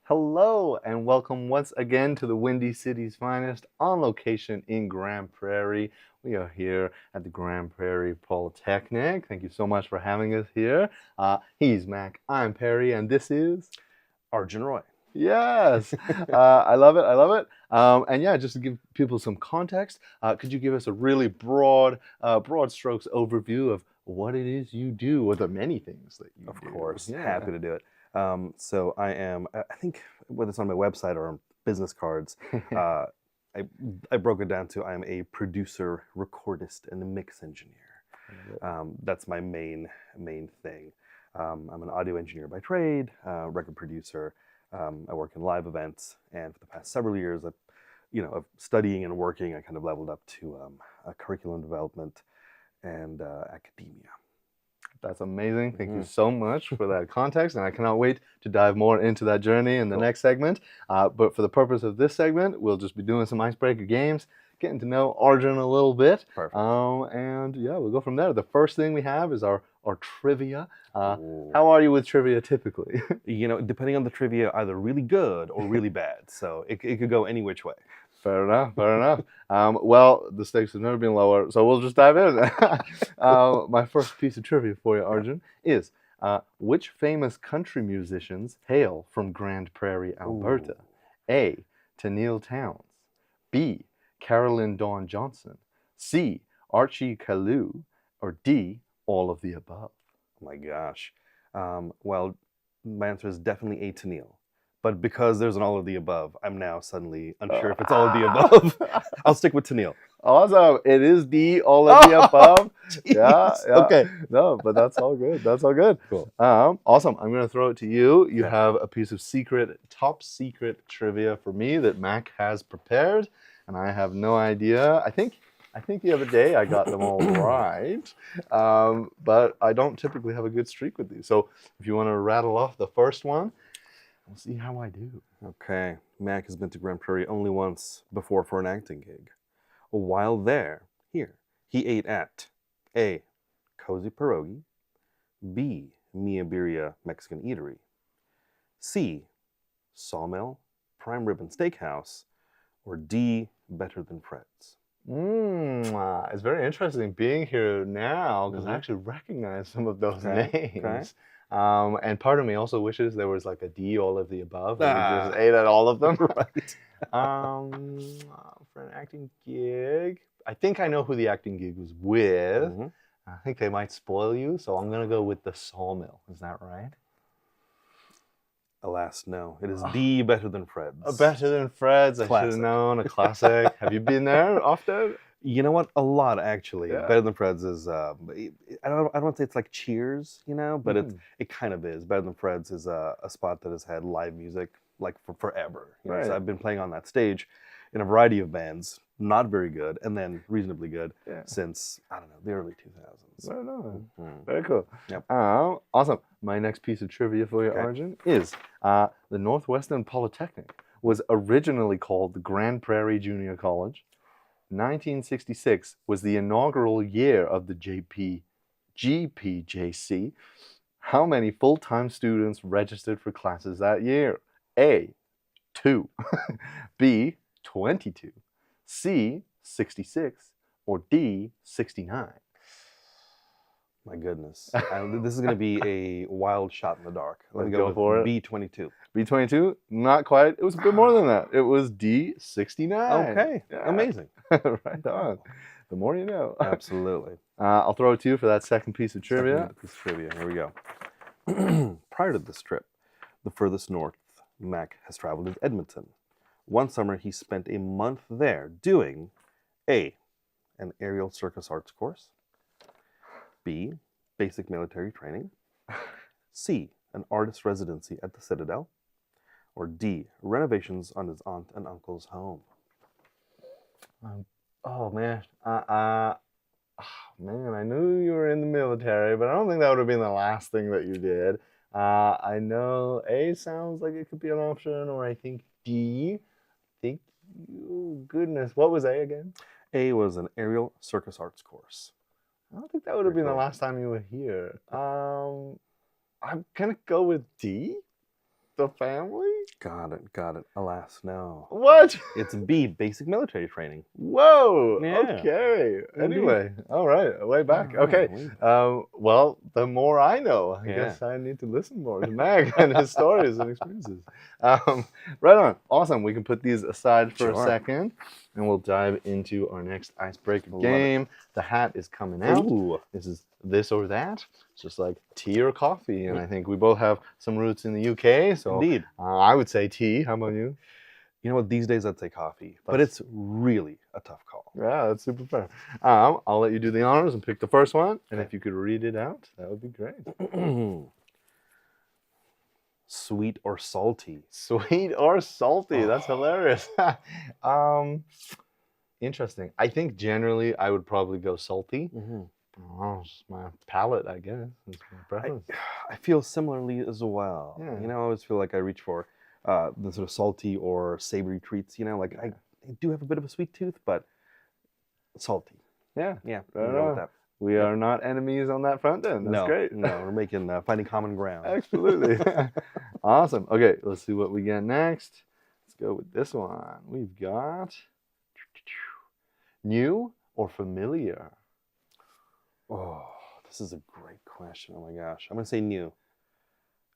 Hello and welcome once again to the Windy City's finest on location in Grand Prairie. We are here at the Grand Prairie Polytechnic. Thank you so much for having us here. He's Mac, I'm Perry, and this is Arjun Roy. Yes, I love it. I love it. And yeah, just to give people some context, could you give us a really broad strokes overview of what it is you do, or the many things that you Of do? course, Yeah. happy to do it. So I am, I think whether it's on my website or on business cards, I broke it down to I am a producer, recordist, and a mix engineer. That's my main thing. I'm an audio engineer by trade, record producer. I work in live events, and for the past several years, of studying and working, I kind of leveled up to curriculum development and academia. That's amazing. Thank you so much for that context, and I cannot wait to dive more into that journey in the next segment. But for the purpose of this segment, we'll just be doing some icebreaker games, getting to know Arjun a little bit. Perfect. And yeah, we'll go from there. The first thing we have is our trivia. How are you with trivia typically? Depending on the trivia, either really good or really bad. So it could go any which way. Fair enough, fair enough. Well, the stakes have never been lower, so we'll just dive in. My first piece of trivia for you, Arjun, is which famous country musicians hail from Grand Prairie, Alberta? Ooh. A. Tennille Townes. B. Carolyn Dawn Johnson. C. Archie Caillou. Or D. All of the above? Oh my gosh. Well, my answer is definitely A, Tennille. But because there's an all of the above, I'm now suddenly unsure if it's all of the above. I'll stick with Tennille. Awesome. It is D, all of the above. Yeah. Okay. No, but that's all good. That's all good. Cool. Awesome. I'm going to throw it to you. You have a piece of top secret trivia for me that Mac has prepared, and I have no idea. I think the other day I got them all right, but I don't typically have a good streak with these. So if you want to rattle off the first one, we'll see how I do. Okay. Mac has been to Grand Prairie only once before for an acting gig. While there, he ate at A. Cozy Pierogi, B. Mia Birria Mexican Eatery, C. Sawmill Prime Ribbon Steakhouse, or D. Better Than Fred's. It's very interesting being here now because I actually recognize some of those names. And part of me also wishes there was like a D, all of the above, and we just ate at all of them. Right. For an acting gig, I think I know who the acting gig was with. I think they might spoil you, so I'm gonna go with the Sawmill. Is that right? Alas, no. It is D, Better Than Fred's. Better Than Fred's. I should have known. A classic. Have you been there often? You know what? A lot, actually. Yeah. Better Than Fred's is, I don't want to say it's like Cheers, but it kind of is. Better Than Fred's is a spot that has had live music like for forever. Right. So I've been playing on that stage in a variety of bands, not very good, and then reasonably good since, I don't know, the early 2000s. I don't know. Very cool. Yep. Awesome. My next piece of trivia for you, Arjun, is the Northwestern Polytechnic was originally called the Grand Prairie Junior College. 1966 was the inaugural year of the GPJC. How many full-time students registered for classes that year? A, 2, B, 22, C, 66, or D, 69? My goodness. This is going to be a wild shot in the dark. Let me go for it. B22. B22? Not quite. It was a bit more than that. It was D69. Okay. Yeah. Amazing. Right on. The more you know. Absolutely. I'll throw it to you for that second piece of trivia. Here we go. Prior to this trip, the furthest north Mac has traveled is Edmonton. One summer, he spent a month there doing A, an aerial circus arts course, B, basic military training, C, an artist residency at the Citadel, or D, renovations on his aunt and uncle's home. Oh man, man, I knew you were in the military, but I don't think that would have been the last thing that you did. I know A sounds like it could be an option, or I think D. Goodness, what was A again? A was an aerial circus arts course. I don't think that would have been the last time you were here. I'm gonna go with D. the family? Got it. Alas, no. What? It's B, basic military training. Whoa. Yeah. Okay. Indeed. Anyway, all right. Way back. All right, Okay. way back. Well, the more I know, I Yeah. guess I need to listen more to Mag and his stories and experiences. Right on. Awesome. We can put these aside for a Sure. second, and we'll dive into our next icebreaker Love game. The hat is coming out. Ooh. This is this or that. It's just like tea or coffee, and I think we both have some roots in the UK, so Indeed. I would say tea. How about you? You know what? These days I'd say coffee, but it's really a tough call. Yeah, that's super fair. I'll let you do the honors and pick the first one, and if you could read it out, that would be great. Sweet or salty? Sweet or salty? That's Oh. hilarious. Interesting. I think generally I would probably go salty. Oh, it's my palate, I guess. It's my preference. I feel similarly as well. Yeah. You know, I always feel like I reach for the sort of salty or savory treats. You know, like I do have a bit of a sweet tooth, but salty. Yeah. Yeah, Right we'll go on. with that. We are not enemies on that front then. That's No, great. no, we're making finding common ground. Absolutely. Awesome. Okay, let's see what we get next. Let's go with this one. We've got new or familiar? Oh, this is a great question. Oh my gosh, I'm gonna say new.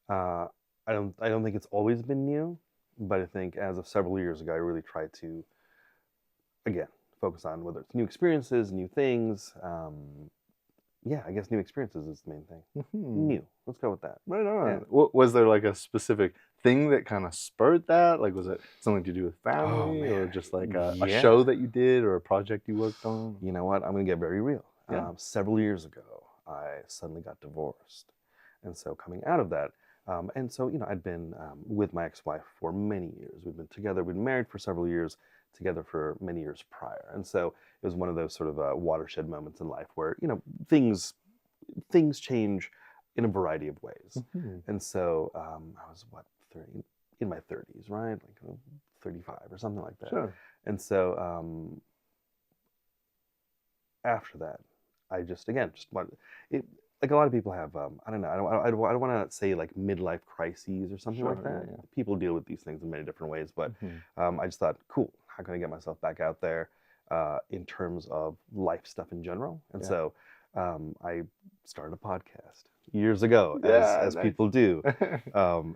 I don't think it's always been new, but I think as of several years ago, I really tried to, again, focus on whether it's new experiences, new things. Yeah, I guess new experiences is the main thing. New. Let's go with that. Right on. Yeah. Was there like a specific thing that kind of spurred that? Like, was it something to do with family or man. just like a Yeah. show that you did or a project you worked on? You know what? I'm gonna get very real. Yeah. Several years ago, I suddenly got divorced, and so coming out of that, and so I'd been with my ex-wife for many years. We'd been together. We'd been married for several years, together for many years prior, and so it was one of those sort of watershed moments in life where things change in a variety of ways. And so I was 30, in my 30s, right? Like 35 or something like that. Sure. And so after that, I just wanted it. Like a lot of people have, I don't know. I don't want to say like midlife crises or something like Sure, that. yeah. People deal with these things in many different ways, but I just thought, cool. How can I get myself back out there in terms of life stuff in general? And Yeah. so I started a podcast years ago, Yeah, as nice. people do,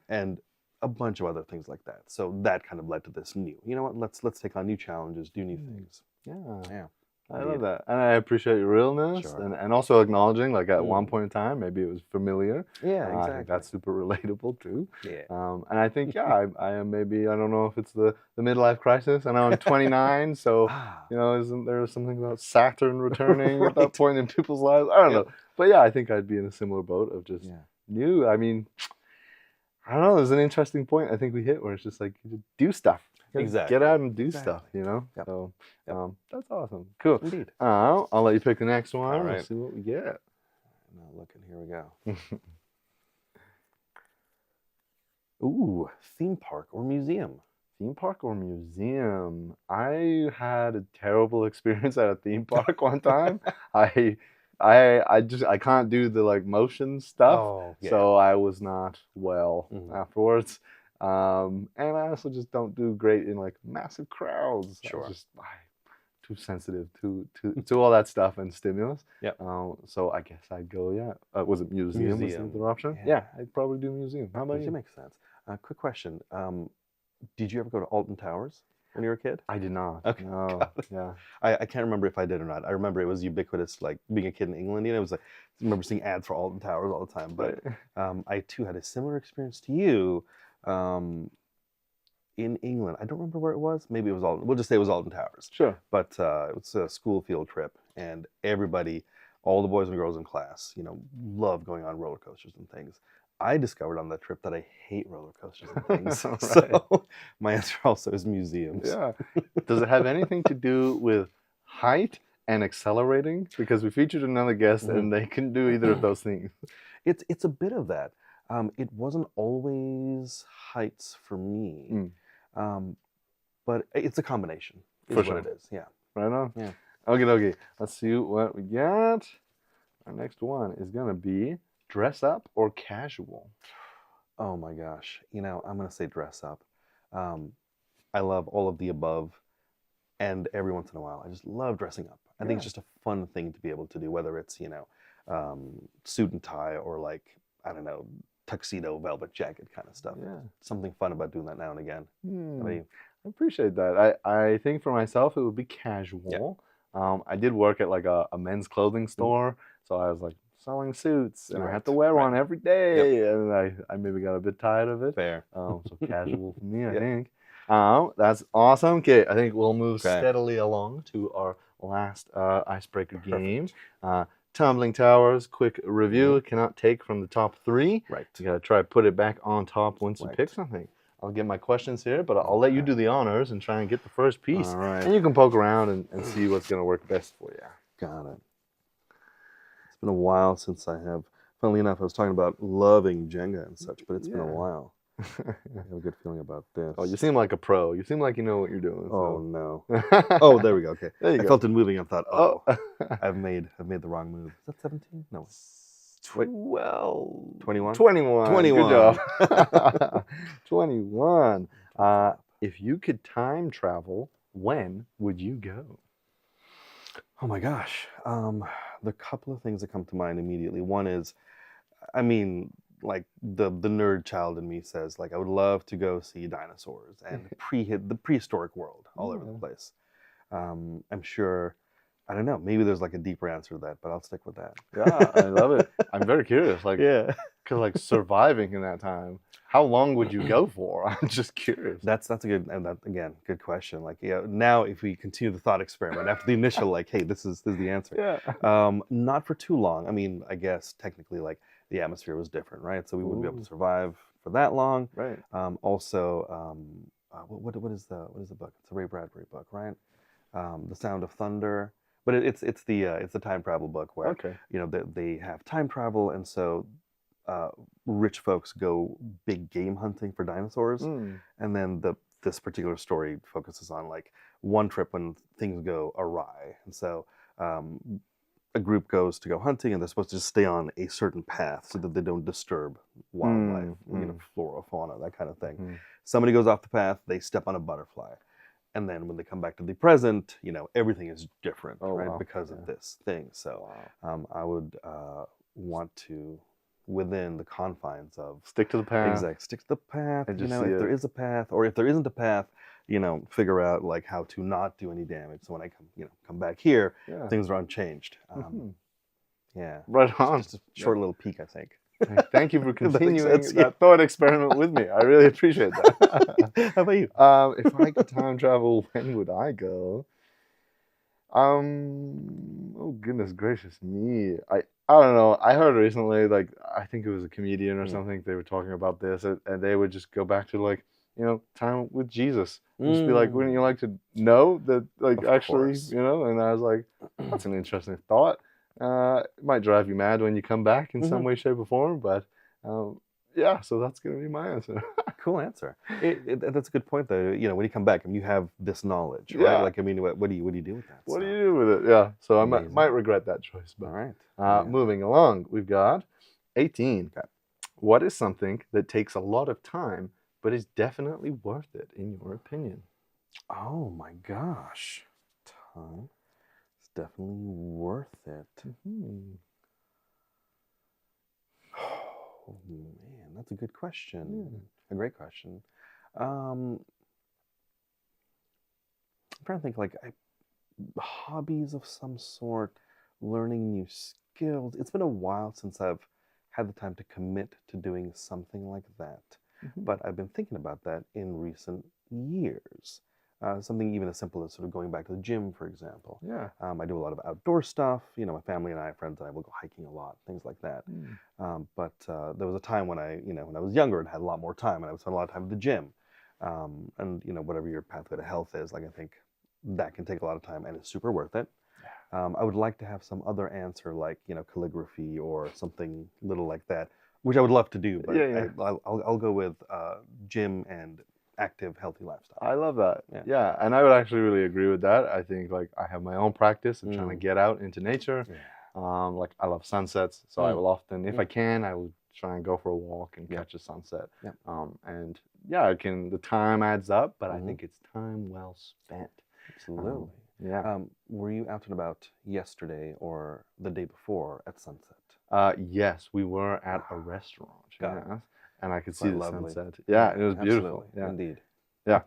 and a bunch of other things like that. So that kind of led to this new. You know what? Let's take on new challenges, do new things. Yeah. Yeah. I love that. And I appreciate your realness Sure. and also acknowledging, like at one point in time, maybe it was familiar. Yeah, I think exactly. that's super relatable too. Yeah. And I think, yeah, I am maybe, I don't know if it's the midlife crisis. I know I'm 29, so, isn't there something about Saturn returning at that Right. point in people's lives? I don't Yep. know. But yeah, I think I'd be in a similar boat of just new. I mean, I don't know. There's an interesting point I think we hit where it's just like, you do stuff. Exactly. Get out and do Exactly. stuff, Yep. So that's awesome. Cool. Indeed. I'll let you pick the next one. All right. We'll see what we get. Now looking, here we go. Ooh, theme park or museum? Theme park or museum? I had a terrible experience at a theme park one time. I can't do the like motion stuff. Oh, yeah. So I was not well afterwards. Mm-hmm. And I also just don't do great in like massive crowds. Sure. I'm too sensitive to all that stuff and stimulus. Yep. So I guess I'd go, was it museum? Was the other option? Yeah. I'd probably do museum. How about you? Museum makes sense. Quick question. Did you ever go to Alton Towers when you were a kid? I did not. Okay. No. Yeah. I can't remember if I did or not. I remember it was ubiquitous, like being a kid in England. It was like, I remember seeing ads for Alton Towers all the time. But I too had a similar experience to you in England. I don't remember where it was. Maybe it was Alton. We'll just say it was Alton Towers. Sure. But it was a school field trip, and everybody, all the boys and girls in class, loved going on roller coasters and things. I discovered on that trip that I hate roller coasters and things. Right. So my answer also is museums. Yeah. Does it have anything to do with height and accelerating? Because we featured another guest and they couldn't do either of those things. It's a bit of that. It wasn't always heights for me, but it's a combination. Is For what sure. it is. Yeah. Right on? Yeah. Okay. Let's see what we got. Our next one is going to be dress up or casual. Oh my gosh. I'm going to say dress up. I love all of the above. And every once in a while, I just love dressing up. I think it's just a fun thing to be able to do, whether it's, suit and tie or like, I don't know, tuxedo, velvet jacket kind of stuff. Yeah. Something fun about doing that now and again. How about you? I appreciate that. I think for myself, it would be casual. I did work at like a men's clothing store, so I was like selling suits, and I had to wear one every day, and I maybe got a bit tired of it. Fair. So casual for me, I think. That's awesome. Okay, I think we'll move steadily along to our last icebreaker game. Tumbling towers, quick review. Cannot take from the top 3. Right. You gotta try to put it back on top once you pick something. I'll get my questions here, but I'll let you do the honors and try and get the first piece. All right. And you can poke around and see what's gonna work best for you. Got it. It's been a while since I have. Funnily enough, I was talking about loving Jenga and such, but it's been a while. I have a good feeling about this. Oh, you seem like a pro. You seem like you know what you're doing. Oh no. Oh, there we go. Okay. There you I go. felt it moving. I thought, I've made the wrong move. Is that 17? No. Wait. 12. 21? 21. 21. Good job. 21. If you could time travel, when would you go? Oh my gosh. The couple of things that come to mind immediately. One is, I mean, like the nerd child in me says, like, I would love to go see dinosaurs and the prehistoric world all over the place. I'm sure, I don't know, maybe there's like a deeper answer to that, but I'll stick with that. Yeah, I love it. I'm very curious. Like, Yeah. because like surviving in that time, how long would you go for? I'm just curious. That's a good, and that, again, good question. Like, now if we continue the thought experiment after the initial, like, hey, this is the answer. Yeah. Not for too long. I mean, I guess technically, like, the atmosphere was different, right? So we wouldn't be able to survive for that long. Right. Also, what is the book? It's a Ray Bradbury book, right? The Sound of Thunder. But it's the time travel book where they have time travel, and so rich folks go big game hunting for dinosaurs, and then this particular story focuses on like one trip when things go awry, and so a group goes to go hunting, and they're supposed to just stay on a certain path so that they don't disturb wildlife, flora, fauna, that kind of thing. Somebody goes off the path, they step on a butterfly. And then when they come back to the present, everything is different, right? Because of this thing. So I would want to, within the confines of... Stick to the path. Exactly. Stick to the path. And If there is a path, or if there isn't a path, figure out like how to not do any damage. So when I come back here, things are unchanged. Yeah. Right on. Just a short little peek, I think. Thank you for continuing that thought experiment with me. I really appreciate that. How about you? If I could time travel, when would I go? Oh goodness gracious me. I don't know. I heard recently, like, I think it was a comedian or something, they were talking about this, and they would just go back to like, time with Jesus. Just be like, wouldn't you like to know that, like, actually, and I was like, that's an interesting thought. It might drive you mad when you come back in some way, shape, or form, but yeah, so that's going to be my answer. Cool answer. That's a good point, though. When you come back, I mean, you have this knowledge, right? Yeah. Like, I mean, what do you do with that? What do you do with it? Yeah, so Amazing. I might regret that choice. But, all right. Moving along, we've got 18. Okay. What is something that takes a lot of time but is definitely worth it, in your opinion? Oh my gosh. Time is definitely worth it. Oh man, that's a good question. A great question. I'm trying to think, like, hobbies of some sort, learning new skills. It's been a while since I've had the time to commit to doing something like that. But I've been thinking about that in recent years. Something even as simple as sort of going back to the gym, for example. Yeah. I do a lot of outdoor stuff. My family and I, friends and I, will go hiking a lot, things like that. But there was a time when when I was younger and had a lot more time, and I would spend a lot of time at the gym. And whatever your pathway to health is, like, I think that can take a lot of time, and it's super worth it. I would like to have some other answer, like calligraphy or something little like that, which I would love to do. But I'll go with gym and active, healthy lifestyle. I love that. Yeah, and I would actually really agree with that. I think, like, I have my own practice of trying to get out into nature. Like, I love sunsets, so I will often, if I can, I will try and go for a walk and Yeah. catch a sunset. Yeah. And yeah, the time adds up, but I Mhm. think it's time well spent. Absolutely. Yeah. Were you out and about yesterday or the day before at sunset? Yes, we were at a restaurant. Got it. Yes, and I could see Quite the lovely. sunset. Yeah, it was beautiful. Absolutely. Yeah. Indeed. Yeah.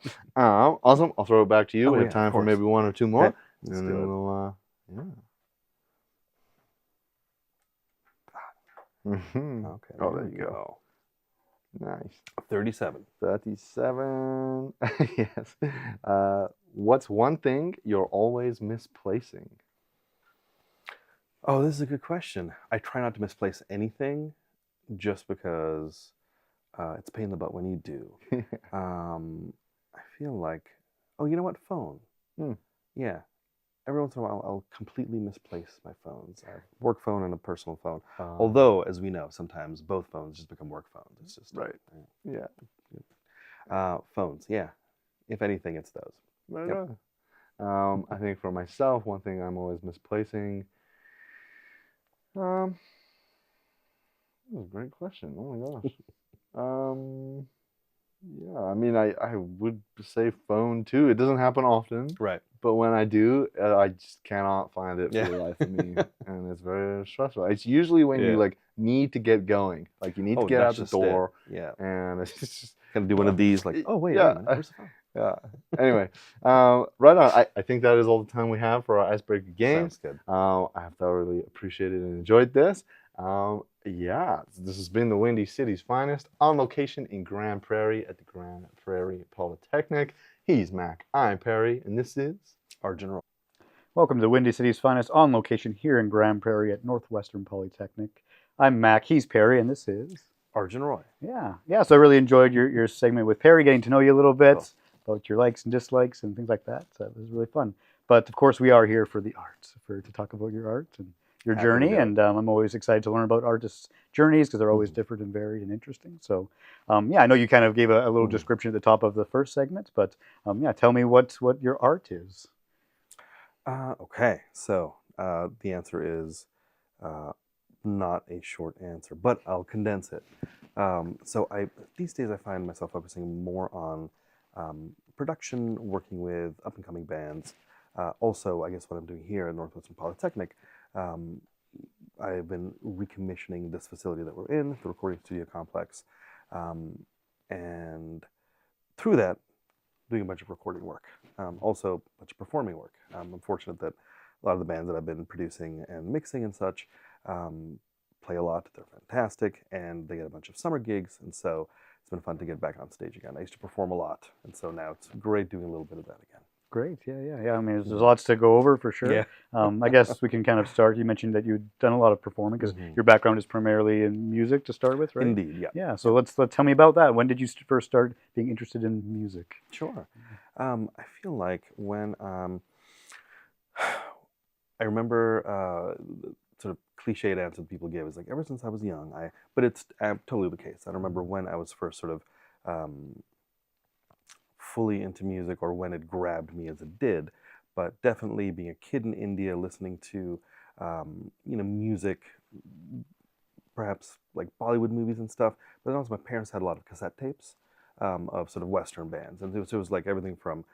Awesome. I'll throw it back to you. Oh, We yeah, have of time for course. maybe one or two more. Okay, let's And do then it. we'll, yeah. Okay, Oh, there there we you go. go. Nice. 37. 37. Yes. What's one thing you're always misplacing? Oh, this is a good question. I try not to misplace anything just because it's a pain in the butt when you do. I feel like, oh, you know what? Phone. Hmm. Yeah. Every once in a while, I'll completely misplace my phones. I have a work phone and a personal phone. Although, as we know, sometimes both phones just become work phones. It's just Right. Yeah. phones. Yeah. If anything, it's those. Right Yep. on. I think for myself, one thing I'm always misplacing. That was a great question. Oh my gosh. Yeah, I mean, I would say phone too. It doesn't happen often, Right. but when I do, I just cannot find it for Yeah. the life of me, and it's very stressful. It's usually when Yeah. you like need to get going, like you need to Oh, get that's out the just it. door, Yeah. and it's just Gotta do one of these, like, oh, wait a minute, where's the phone? yeah. Anyway, right on. I think that is all the time we have for our icebreaker games. Sounds good. I have thoroughly appreciated and enjoyed this. Yeah, this has been the Windy City's finest, on location in Grand Prairie at the Grand Prairie Polytechnic. He's Mac, I'm Perry, and this is Arjun. Welcome to the Windy City's finest, on location here in Grand Prairie at Northwestern Polytechnic. I'm Mac, he's Perry, and this is... Arjun Roy. Yeah. So I really enjoyed your segment with Perry, getting to know you a little bit about your likes and dislikes and things like that. So it was really fun. But of course, we are here for the arts, to talk about your art and your Happy to journey. do it. And I'm always excited to learn about artists' journeys because they're always different and varied and interesting. So yeah, I know you kind of gave a little description at the top of the first segment, but yeah, tell me what your art is. Okay, so the answer is not a short answer, but I'll condense it. So these days I find myself focusing more on production, working with up-and-coming bands. Also, I guess what I'm doing here at Northwestern Polytechnic, I've been recommissioning this facility that we're in, the recording studio complex, and through that, doing a bunch of recording work. Also, a bunch of performing work. I'm fortunate that a lot of the bands that I've been producing and mixing and such play a lot. They're fantastic, and they get a bunch of summer gigs, and so it's been fun to get back on stage again. I used to perform a lot, and so now it's great doing a little bit of that again. Great, yeah. I mean, there's lots to go over for sure. Yeah. I guess we can kind of start. You mentioned that you'd done a lot of performing because your background is primarily in music to start with, right? Indeed, yeah. Yeah. So let's tell me about that. When did you first start being interested in music? Sure. I feel like when I remember sort of cliched answer that people give is like ever since I was young. But it's totally the case. I remember when I was first sort of fully into music, or when it grabbed me as it did. But definitely being a kid in India, listening to music, perhaps like Bollywood movies and stuff. But also my parents had a lot of cassette tapes of sort of Western bands, and it was like everything from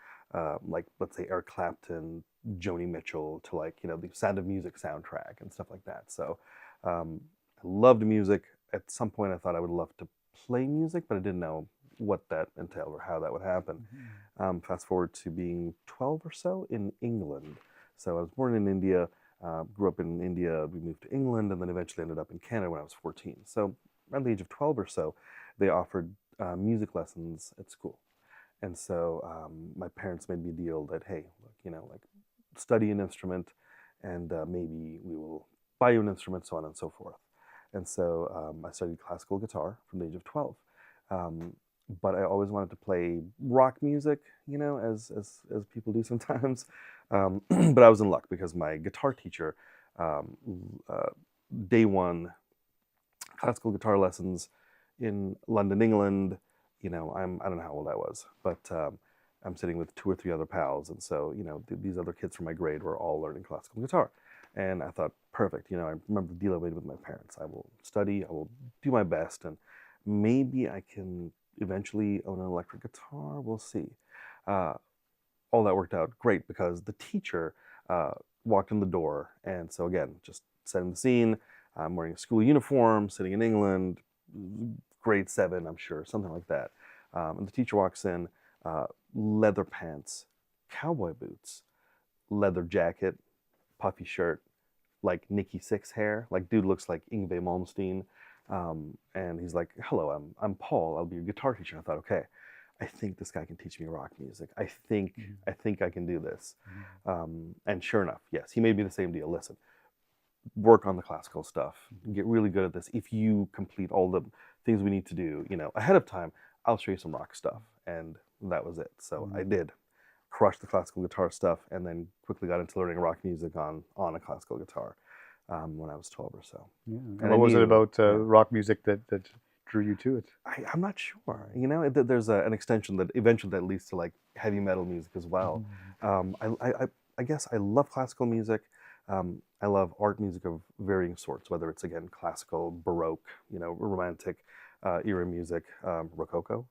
like, let's say, Eric Clapton, Joni Mitchell, to like the Sound of Music soundtrack and stuff like that. So I loved music. At some point, I thought I would love to play music, but I didn't know what that entailed or how that would happen. Fast forward to being 12 or so in England. So I was born in India, grew up in India, we moved to England, and then eventually ended up in Canada when I was 14. So around the age of 12 or so, they offered music lessons at school. And so my parents made me a deal that, hey, look, like study an instrument, and maybe we will buy you an instrument, so on and so forth. And so I studied classical guitar from the age of 12. But I always wanted to play rock music, as people do sometimes. But I was in luck because my guitar teacher, day one classical guitar lessons in London, England. I don't know how old I was, but I'm sitting with 2 or 3 other pals, and so these other kids from my grade were all learning classical guitar, and I thought perfect. You know, I remember the deal I made with my parents. I will study, I will do my best, and maybe I can eventually own an electric guitar. We'll see. Uh, all that worked out great because the teacher walked in the door. And so, again, just setting the scene. I'm wearing a school uniform, sitting in England, grade 7, I'm sure, something like that. And the teacher walks in, leather pants, cowboy boots, leather jacket, puffy shirt, like Nikki Sixx hair. Like, dude looks like Yngwie Malmsteen. And he's like, hello, I'm Paul. I'll be your guitar teacher. And I thought, okay, I think this guy can teach me rock music. I think I can do this. And sure enough, yes, he made me the same deal. Listen, work on the classical stuff. Get really good at this. If you complete all the things we need to do, you know, ahead of time, I'll show you some rock stuff. And that was it. So I did crush the classical guitar stuff, and then quickly got into learning rock music on a classical guitar when I was 12 or so. Yeah. And what was it about rock music that drew you to it? I'm not sure. You know, there's an extension that eventually that leads to like heavy metal music as well. I guess I love classical music. I love art music of varying sorts, whether it's, again, classical, Baroque, you know, romantic era music, Rococo.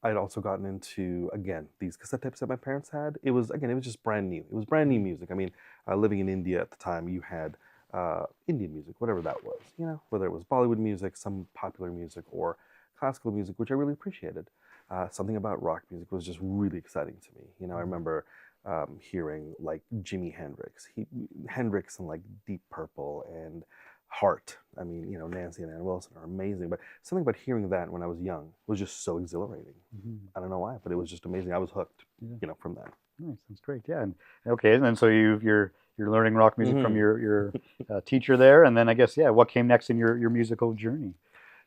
I'd also gotten into, again, these cassette tapes that my parents had. It was just brand new. It was brand new music. I mean, living in India at the time, you had Indian music, whatever that was, you know, whether it was Bollywood music, some popular music, or classical music, which I really appreciated. Something about rock music was just really exciting to me. You know, I remember hearing like Jimi Hendrix and like Deep Purple and Heart. I mean, you know, Nancy and Ann Wilson are amazing, but something about hearing that when I was young was just so exhilarating. I don't know why, but it was just amazing. I was hooked, you know, from that. Nice, that's great. Yeah, and okay, and then so you're learning rock music from your teacher there, and then I guess what came next in your musical journey?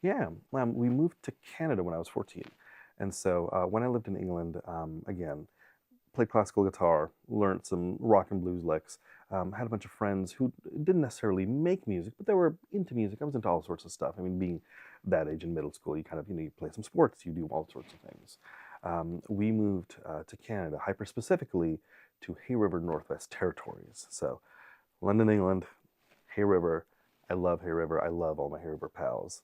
Yeah, we moved to Canada when I was 14, and so when I lived in England, again, played classical guitar, learned some rock and blues licks, had a bunch of friends who didn't necessarily make music, but they were into music. I was into all sorts of stuff. I mean, being that age in middle school, you kind of, you know, you play some sports, you do all sorts of things. We moved to Canada, hyper specifically to Hay River Northwest Territories. So London, England, Hay River. I love Hay River. I love all my Hay River pals,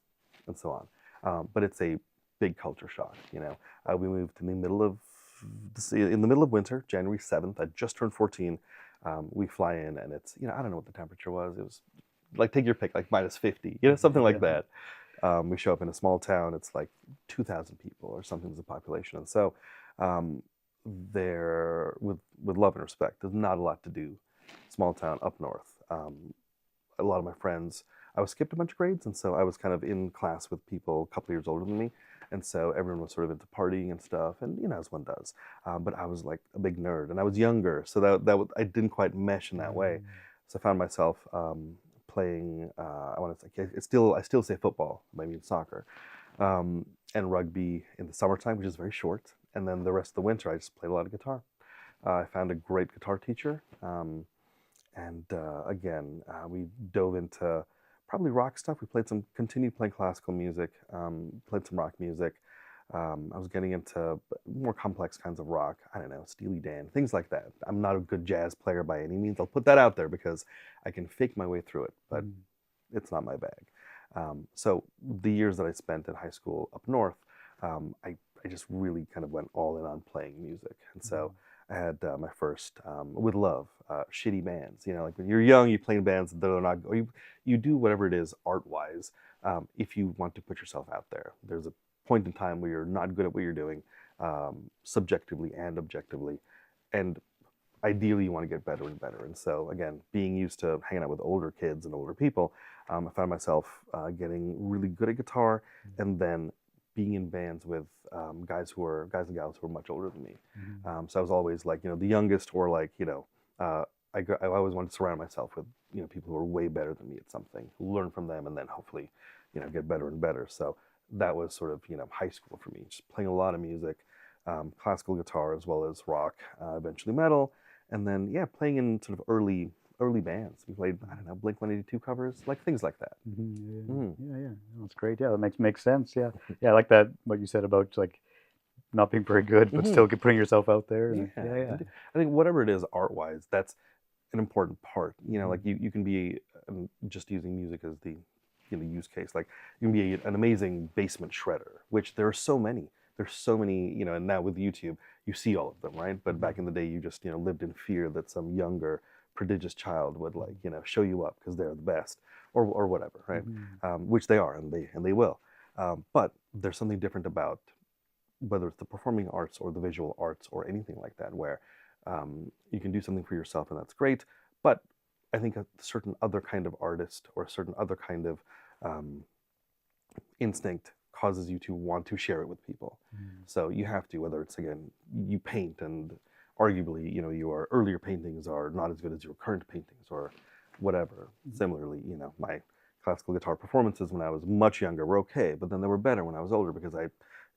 and so on. But it's a big culture shock, you know. We moved in the middle of winter, January 7th. I just turned 14. We fly in, and it's, you know, I don't know what the temperature was. It was like, take your pick, like -50, you know, something like that. We show up in a small town. It's like 2,000 people or something as a population. And so there, with love and respect, there's not a lot to do. Small town up north. A lot of my friends, I was skipped a bunch of grades, and so I was kind of in class with people a couple years older than me. And so everyone was sort of into partying and stuff, and, you know, as one does. But I was like a big nerd, and I was younger, so I didn't quite mesh in that way. So I found myself playing. I want to say, I still say football. I mean soccer, and rugby in the summertime, which is very short. And then the rest of the winter, I just played a lot of guitar. I found a great guitar teacher, and again, we dove into probably rock stuff. We continued playing classical music, played some rock music. I was getting into more complex kinds of rock. I don't know, Steely Dan, things like that. I'm not a good jazz player by any means. I'll put that out there because I can fake my way through it, but it's not my bag. So the years that I spent in high school up north, I just really kind of went all in on playing music. And so I had my first, with love, shitty bands. You know, like when you're young, you play in bands that are not, or you do whatever it is art-wise, if you want to put yourself out there. There's a point in time where you're not good at what you're doing, subjectively and objectively, and ideally you want to get better and better. And so, again, being used to hanging out with older kids and older people, I found myself getting really good at guitar, and then being in bands with guys and gals who were much older than me. So I was always like, you know, the youngest, or like, you know, I always wanted to surround myself with, you know, people who are way better than me at something, learn from them, and then hopefully, you know, get better and better. So that was sort of, you know, high school for me, just playing a lot of music, classical guitar as well as rock, eventually metal, and then playing in sort of early bands. We played, I don't know, Blink-182 covers, like things like that. Yeah, that's great. Yeah, that makes sense. Yeah, I like that what you said about like not being very good, but still putting yourself out there. And, yeah. I think whatever it is art-wise, that's an important part. You know, like you can be, just using music as the use case, like you can be an amazing basement shredder, which there are so many. There's so many, you know, and now with YouTube, you see all of them, right? But back in the day, you just, you know, lived in fear that some younger, prodigious child would, like, you know, show you up because they're the best, or whatever, right? Which they are, and they will. But there's something different about whether it's the performing arts or the visual arts or anything like that, where you can do something for yourself, and that's great. But I think a certain other kind of artist or a certain other kind of instinct causes you to want to share it with people. So you have to, whether it's, again, you paint, and arguably, you know, your earlier paintings are not as good as your current paintings or whatever. Similarly, you know, my classical guitar performances when I was much younger were okay, but then they were better when I was older because I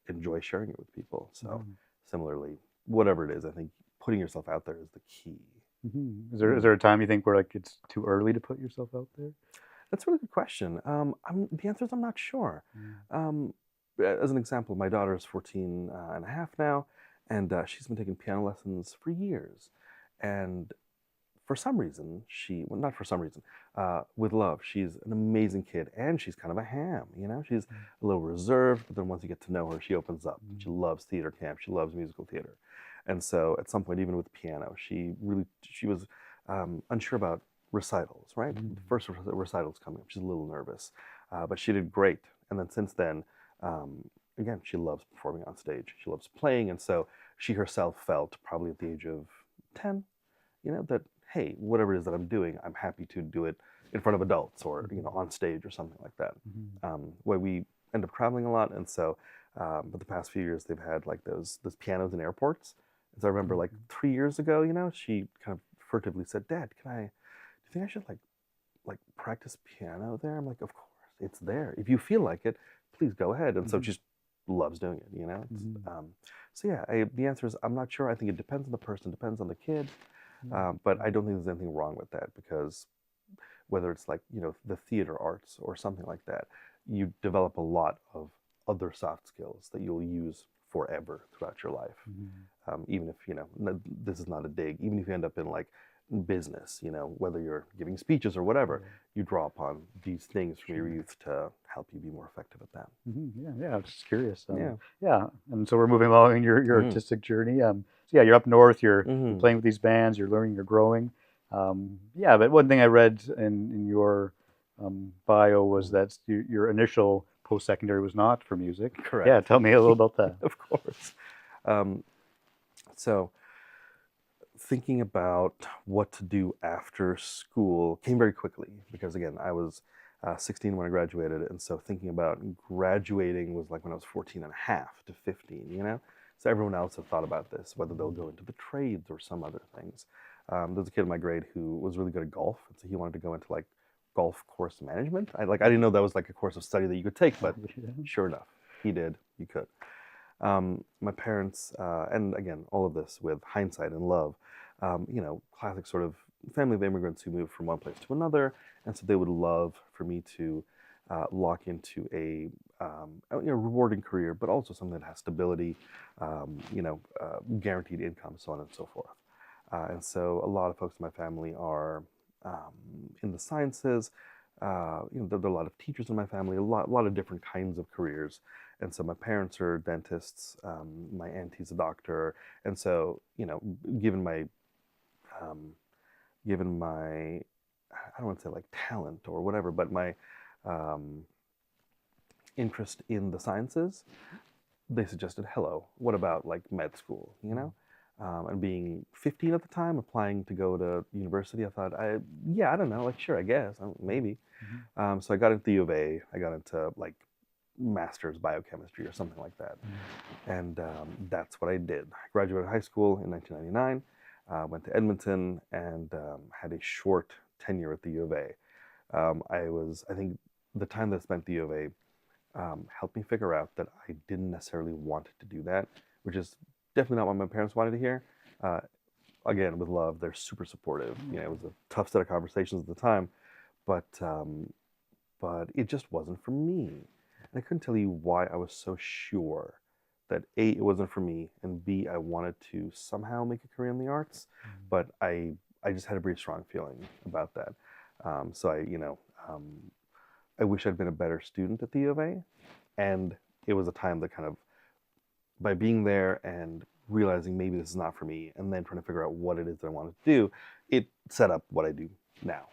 enjoy sharing it with people. So similarly, whatever it is, I think putting yourself out there is the key. Is there a time you think where, like, it's too early to put yourself out there? That's a really good question. The answer is I'm not sure. As an example, my daughter is 14 and a half now, and she's been taking piano lessons for years. And for some reason, not for some reason, with love, she's an amazing kid, and she's kind of a ham, you know? She's a little reserved, but then once you get to know her, she opens up. She loves theater camp. She loves musical theater. And so at some point, even with piano, she was unsure about recitals, right? The first recital's coming up. She's a little nervous, but she did great. And then since then, again, she loves performing on stage. She loves playing. And so she herself felt, probably at the age of 10, you know, that, hey, whatever it is that I'm doing, I'm happy to do it in front of adults or, you know, on stage or something like that. Where we end up traveling a lot. And so, but the past few years, they've had like those pianos in airports. And so I remember like 3 years ago, you know, she kind of furtively said, Dad, do you think I should like practice piano there? I'm like, of course, it's there. If you feel like it, please go ahead. And so she just loves doing it, you know? So yeah, the answer is I'm not sure. I think it depends on the person, depends on the kid. But I don't think there's anything wrong with that, because whether it's like, you know, the theater arts or something like that, you develop a lot of other soft skills that you'll use forever throughout your life. Even if, you know, this is not a dig, even if you end up in like business, you know, whether you're giving speeches or whatever, you draw upon these things from your youth to help you be more effective at that. Yeah, I'm just curious. And so we're moving along in your artistic journey. So yeah, you're up north, you're playing with these bands, you're learning, you're growing. But one thing I read in your bio was that your initial post-secondary was not for music. Correct. Yeah, tell me a little about that. Of course. So thinking about what to do after school came very quickly, because again, I was 16 when I graduated, and so thinking about graduating was like when I was 14 and a half to 15, you know? So everyone else had thought about this, whether they'll go into the trades or some other things. There was a kid in my grade who was really good at golf, and so he wanted to go into like golf course management. I didn't know that was like a course of study that you could take, but sure enough, he did, you could. My parents, and again, all of this with hindsight and love, you know, classic sort of family of immigrants who moved from one place to another, and so they would love for me to lock into a rewarding career, but also something that has stability, guaranteed income, so on and so forth. And so a lot of folks in my family are in the sciences. There are a lot of teachers in my family, a lot of different kinds of careers. And so my parents are dentists, my auntie's a doctor. And so, you know, given my, I don't want to say like talent or whatever, but my interest in the sciences, they suggested, hello, what about like med school, you know? And being 15 at the time, applying to go to university, I thought, I don't know, like, sure, I guess, maybe. So I got into the U of A, I got into like master's biochemistry or something like that. And that's what I did. I graduated high school in 1999, went to Edmonton, and had a short tenure at the U of A. I think the time that I spent at the U of A helped me figure out that I didn't necessarily want to do that, which is definitely not what my parents wanted to hear. Again, with love, they're super supportive. You know, it was a tough set of conversations at the time, but it just wasn't for me. And I couldn't tell you why I was so sure that A, it wasn't for me, and B, I wanted to somehow make a career in the arts, but I just had a very strong feeling about that. So I wish I'd been a better student at the U of A, and it was a time that kind of, by being there and realizing maybe this is not for me, and then trying to figure out what it is that I wanted to do, it set up what I do now,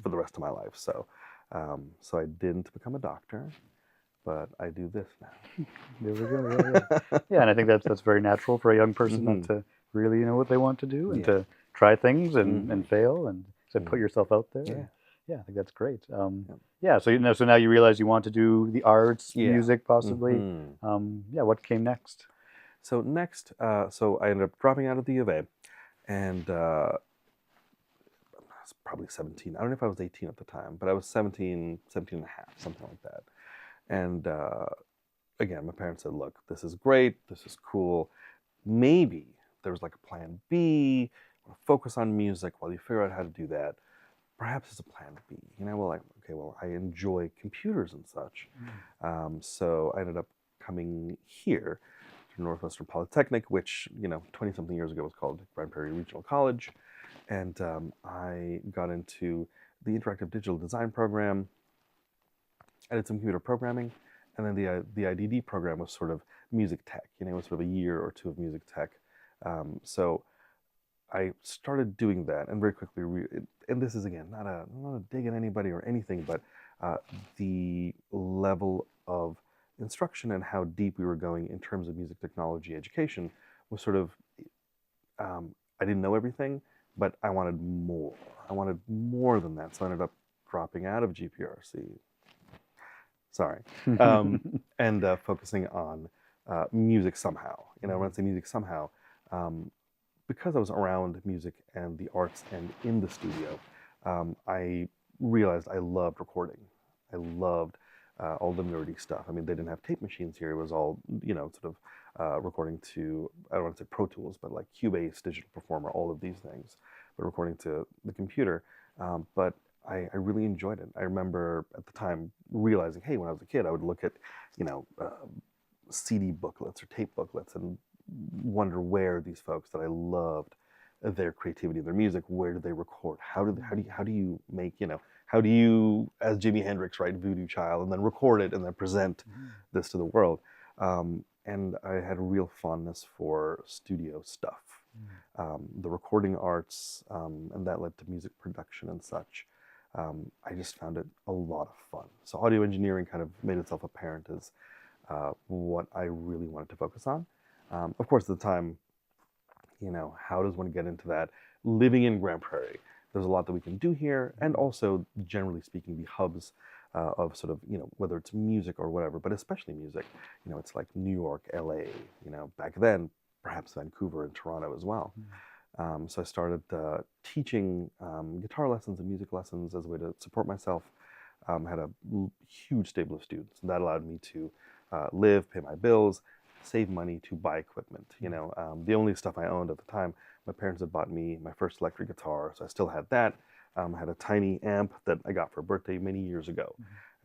for the rest of my life. So, so I didn't become a doctor, but I do this now. There we go. Yeah, and I think that's very natural for a young person not to really know what they want to do and to try things and fail and to put yourself out there. Yeah. Yeah, I think that's great. Yeah, so so now you realize you want to do the arts, music, possibly. Yeah, what came next? So next, so I ended up dropping out of the U of A, and I was probably 17. I don't know if I was 18 at the time, but I was 17 and a half, something like that. And again, my parents said, look, this is great, this is cool. Maybe there was like a plan B, focus on music while you figure out how to do that. Perhaps it's a plan B. Well, I enjoy computers and such. So I ended up coming here to Northwestern Polytechnic, which, 20-something years ago was called Grand Prairie Regional College. And I got into the interactive digital design program. I did some computer programming, and then the IDD program was sort of music tech. It was sort of a year or two of music tech. So I started doing that, and very quickly, and this is again not a dig at anybody or anything, but the level of instruction and how deep we were going in terms of music technology education was sort of, I didn't know everything, but I wanted more. I wanted more than that, so I ended up dropping out of GPRC. Sorry, and focusing on music somehow. When I say music somehow, because I was around music and the arts and in the studio, I realized I loved recording. I loved all the nerdy stuff. I mean, they didn't have tape machines here. It was all, sort of recording to, I don't want to say Pro Tools, but like Cubase, Digital Performer, all of these things, but recording to the computer. But I really enjoyed it. I remember at the time realizing, hey, when I was a kid, I would look at, CD booklets or tape booklets and wonder where these folks that I loved their creativity, their music, where do they record? How do you make, how do you, as Jimi Hendrix, write Voodoo Child and then record it and then present this to the world? And I had a real fondness for studio stuff, the recording arts, and that led to music production and such. I just found it a lot of fun. So audio engineering kind of made itself apparent as what I really wanted to focus on. Of course, at the time, how does one get into that? Living in Grand Prairie, there's a lot that we can do here, and also, generally speaking, the hubs of sort of, whether it's music or whatever, but especially music, it's like New York, LA, back then, perhaps Vancouver and Toronto as well. So I started teaching guitar lessons and music lessons as a way to support myself. Had a huge stable of students, and that allowed me to live, pay my bills, save money to buy equipment. The only stuff I owned at the time, my parents had bought me my first electric guitar, so I still had that. I had a tiny amp that I got for a birthday many years ago.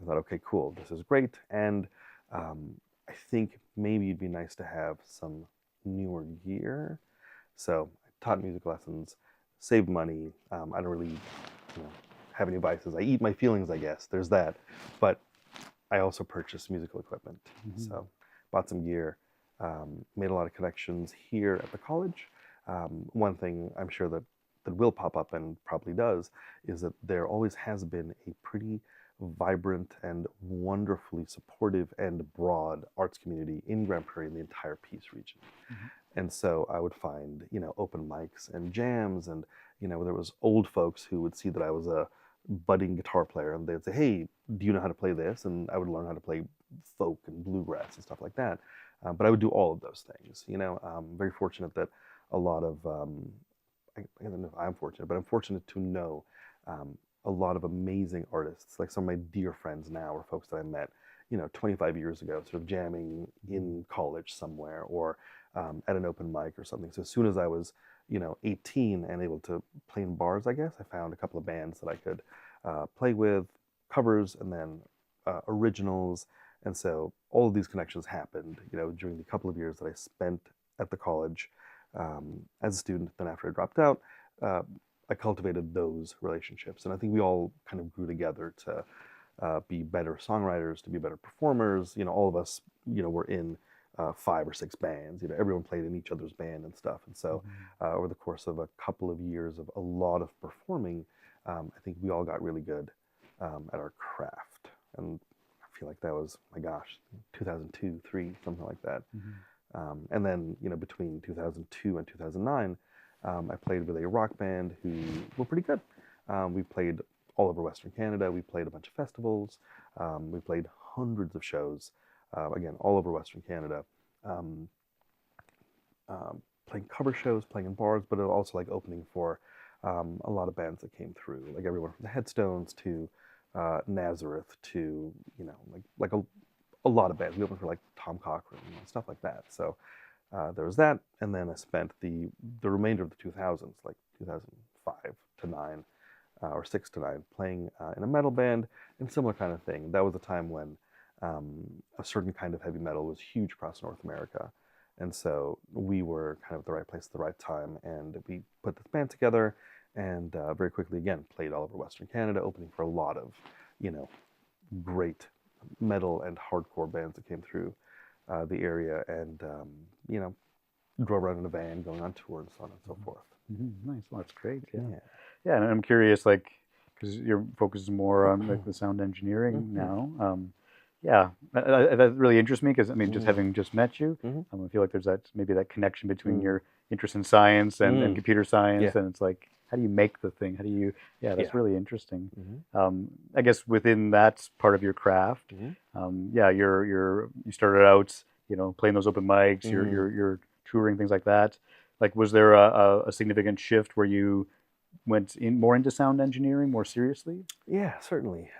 I thought, okay, cool, this is great, and I think maybe it'd be nice to have some newer gear. So I taught music lessons, saved money. I don't really, have any vices. I eat my feelings, I guess. There's that, but I also purchased musical equipment. So bought some gear. Made a lot of connections here at the college. One thing I'm sure that will pop up and probably does is that there always has been a pretty vibrant and wonderfully supportive and broad arts community in Grand Prairie in the entire Peace region. And so I would find, open mics and jams, and, there was old folks who would see that I was a budding guitar player, and they'd say, hey, do you know how to play this? And I would learn how to play folk and bluegrass and stuff like that. But I would do all of those things. I'm very fortunate that a lot of, I don't know if I'm fortunate, but I'm fortunate to know a lot of amazing artists. Like some of my dear friends now are folks that I met, 25 years ago, sort of jamming in college somewhere or at an open mic or something. So as soon as I was, 18 and able to play in bars, I guess, I found a couple of bands that I could play with, covers, and then originals. And so all of these connections happened, during the couple of years that I spent at the college as a student. Then after I dropped out, I cultivated those relationships, and I think we all kind of grew together to be better songwriters, to be better performers. All of us, were in 5 or 6 bands. Everyone played in each other's band and stuff. And so, over the course of a couple of years of a lot of performing, I think we all got really good at our craft. And I feel like that was, my gosh, 2002, 3, something like that. And then, between 2002 and 2009, I played with a rock band who were pretty good. We played all over Western Canada. We played a bunch of festivals. We played hundreds of shows, again, all over Western Canada. Playing cover shows, playing in bars, but also like opening for a lot of bands that came through, like everyone from the Headstones to Nazareth to, like a lot of bands. We opened for like Tom Cochrane and stuff like that. So there was that, and then I spent the remainder of the 2000s, like 2005 to 9, or 6 to 9, playing in a metal band and similar kind of thing. That was a time when a certain kind of heavy metal was huge across North America. And so we were kind of the right place at the right time, and we put this band together, and very quickly, again, played all over Western Canada, opening for a lot of, great metal and hardcore bands that came through the area, and, drove around in a van, going on tour, and so on and so forth. Nice. Well, that's great. Yeah, and I'm curious, like, because your focus is more on like the sound engineering now. That really interests me because, I mean, just having just met you, I feel like there's maybe that connection between your interest in science and computer science, and it's like, how do you make the thing? How do you? That's really interesting. I guess within that part of your craft, you started out, playing those open mics, you're touring, things like that. Like, was there a significant shift where you went more into sound engineering more seriously? Yeah, certainly.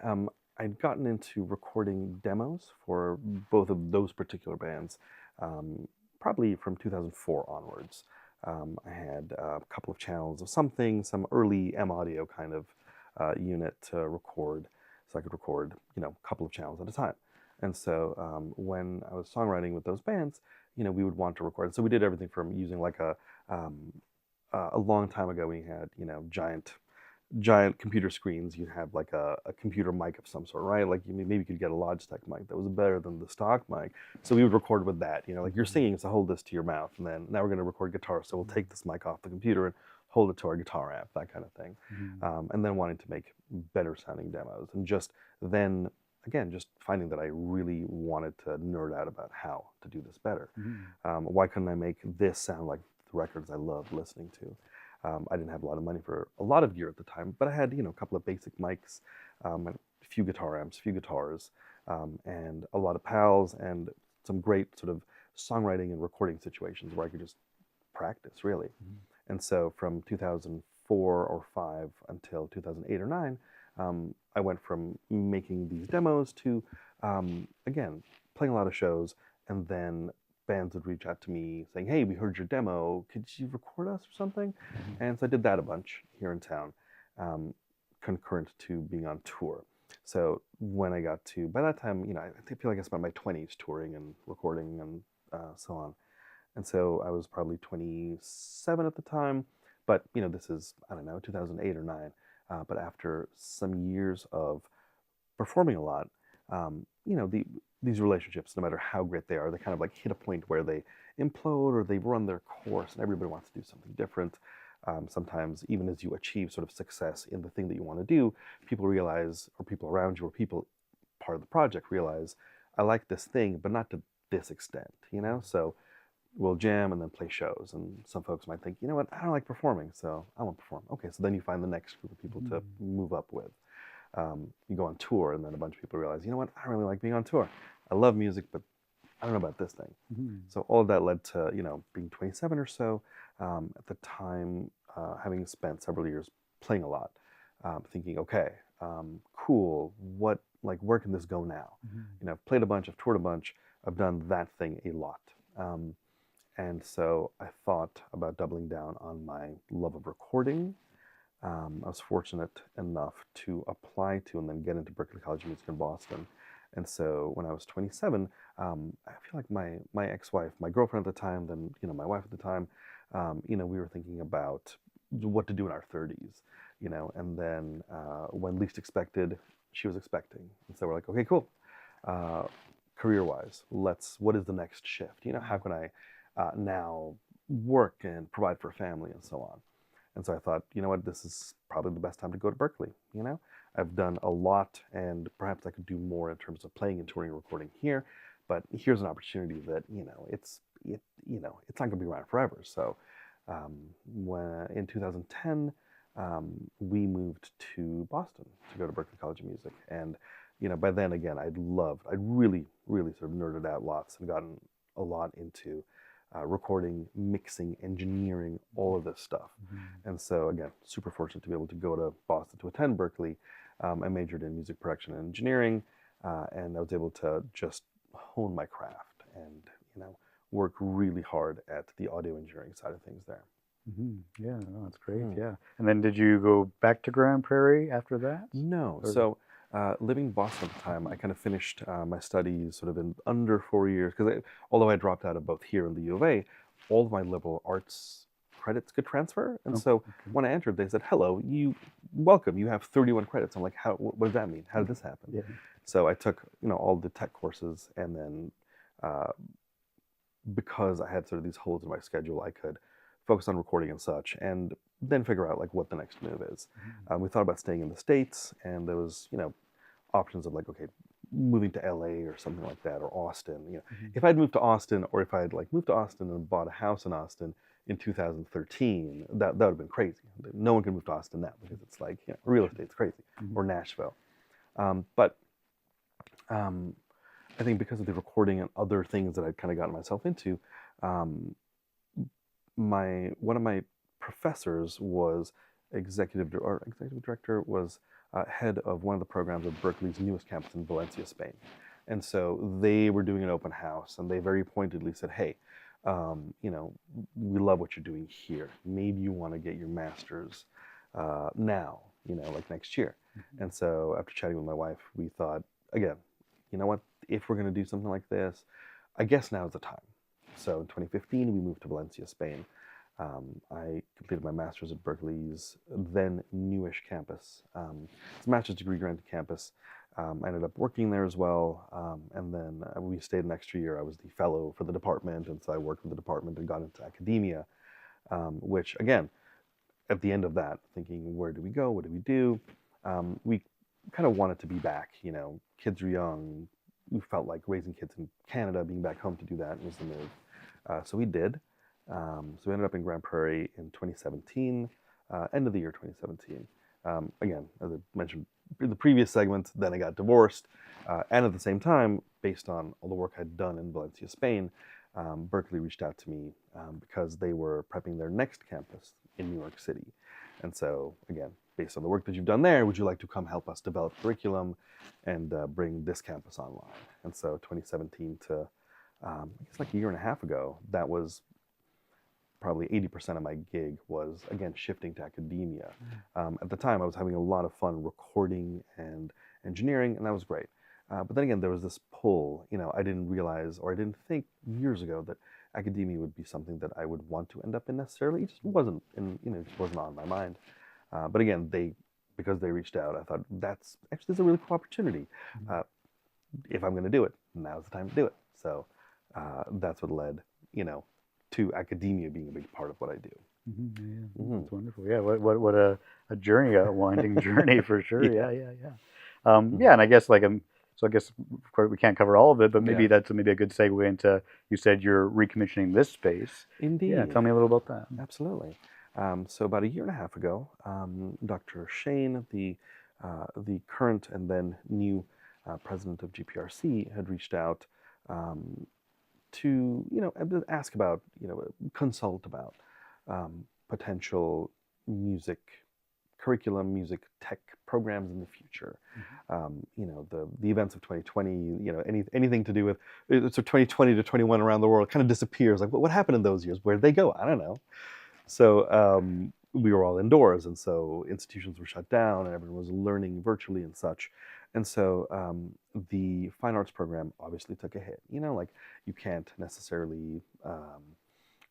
I'd gotten into recording demos for both of those particular bands, probably from 2004 onwards. I had a couple of channels of some early M audio kind of unit to record, so I could record, a couple of channels at a time. And so when I was songwriting with those bands, we would want to record. So we did everything from using like a long time ago, we had, giant computer screens. You had like a computer mic of some sort, right? Like maybe you could get a Logitech mic that was better than the stock mic. So we would record with that, like you're singing, so hold this to your mouth, and then now we're going to record guitar, so we'll take this mic off the computer and hold it to our guitar amp, that kind of thing. And then wanting to make better sounding demos, and just then, again, just finding that I really wanted to nerd out about how to do this better. Why couldn't I make this sound like the records I loved listening to? I didn't have a lot of money for a lot of gear at the time, but I had, a couple of basic mics, a few guitar amps, a few guitars, and a lot of pals, and some great sort of songwriting and recording situations where I could just practice, really. And so from 2004 or 5 until 2008 or 9, I went from making these demos to, again, playing a lot of shows, and then bands would reach out to me saying, hey, we heard your demo, could you record us or something? And so I did that a bunch here in town, concurrent to being on tour. So when I got to, by that time, I feel like I spent my 20s touring and recording and so on. And so I was probably 27 at the time, but, this is, I don't know, 2008 or 9. But after some years of performing a lot, these relationships, no matter how great they are, they kind of like hit a point where they implode or they run their course, and everybody wants to do something different. Sometimes, even as you achieve sort of success in the thing that you want to do, people realize, or people around you, or people part of the project realize, I like this thing, but not to this extent, So we'll jam and then play shows. And some folks might think, you know what, I don't like performing, so I won't perform. Okay, so then you find the next group of people to move up with. You go on tour, and then a bunch of people realize, you know what, I don't really like being on tour. I love music, but I don't know about this thing. So all of that led to, being 27 or so, at the time, having spent several years playing a lot, thinking, okay, cool, where can this go now? I've played a bunch, I've toured a bunch, I've done that thing a lot. And so I thought about doubling down on my love of recording. I was fortunate enough to apply to and then get into Berklee College of Music in Boston. And so when I was 27, I feel like my ex-wife, my girlfriend at the time, then my wife at the time, we were thinking about what to do in our 30s, and then when least expected, she was expecting, and so we're like, okay, cool. Career-wise, what is the next shift? How can I now work and provide for a family and so on? And so I thought, you know what, this is probably the best time to go to Berklee. I've done a lot, and perhaps I could do more in terms of playing and touring and recording here. But here's an opportunity that it's not going to be around forever. So when in 2010, we moved to Boston to go to Berklee College of Music, and by then again, I'd really sort of nerded out lots and gotten a lot into recording, mixing, engineering, all of this stuff. And so again, super fortunate to be able to go to Boston to attend Berklee. I majored in music production and engineering, and I was able to just hone my craft and work really hard at the audio engineering side of things there. Yeah, no, that's great. Yeah. And then did you go back to Grand Prairie after that? No. So living in Boston at the time, I kind of finished my studies sort of in under 4 years, because although I dropped out of both here and the U of A, all of my liberal arts credits could transfer. And so when I entered, they said, hello, welcome, you have 31 credits. I'm like, what does that mean? How did this happen? Yeah. So I took all the tech courses, and then because I had sort of these holes in my schedule, I could focus on recording and such, and then figure out like what the next move is. We thought about staying in the States, and there was options of like, okay, moving to LA or something like that, or Austin. If I'd moved to Austin, or if I'd like moved to Austin and bought a house in Austin in 2013, that would have been crazy. No one can move to Austin now, because it's like real estate's crazy, or Nashville. But I think because of the recording and other things that I'd kind of gotten myself into, one of my professors was executive director, was head of one of the programs of Berklee's newest campus in Valencia, Spain. And so they were doing an open house, and they very pointedly said, hey, we love what you're doing here. Maybe you want to get your master's now, like next year. And so after chatting with my wife, we thought, again, you know what, if we're going to do something like this, I guess now's the time. So in 2015, we moved to Valencia, Spain. I completed my master's at Berklee's then newish campus. It's a master's degree granted campus. I ended up working there as well, and then we stayed an extra year. I was the fellow for the department, and so I worked with the department and got into academia, which again, at the end of that, thinking, where do we go? What do we do? We kind of wanted to be back. Kids are young. We felt like raising kids in Canada, being back home to do that was the move. So we did. So we ended up in Grand Prairie in 2017, end of the year 2017. Again, as I mentioned in the previous segment, then I got divorced. And at the same time, based on all the work I'd done in Valencia, Spain, Berklee reached out to me because they were prepping their next campus in New York City. And so, again, based on the work that you've done there, would you like to come help us develop curriculum and bring this campus online? And so 2017 to, I guess like a year and a half ago, that was probably 80% of my gig was, again, shifting to academia. At the time, I was having a lot of fun recording and engineering, and that was great. But then again, there was this pull. I didn't realize, or I didn't think years ago, that academia would be something that I would want to end up in necessarily. It just wasn't, it just wasn't on my mind. But again, because they reached out, I thought, this is a really cool opportunity. If I'm going to do it, now's the time to do it. So that's what led, to academia being a big part of what I do. That's wonderful. Yeah, what a journey, a winding journey for sure. Yeah. And I guess so I guess of course we can't cover all of it, but maybe that's maybe a good segue into, you said you're recommissioning this space. Indeed. Yeah, tell me a little about that. Absolutely. So about a year and a half ago, Dr. Shane, the current and then new president of GPRC, had reached out to ask about, consult about potential music curriculum, music tech programs in the future. The events of 2020, anything to do with it's 2020 to 21 around the world kind of disappears. Like, what happened in those years? Where'd they go? I don't know. So we were all indoors, and so institutions were shut down, and everyone was learning virtually and such. And so the fine arts program obviously took a hit. You know, like you can't necessarily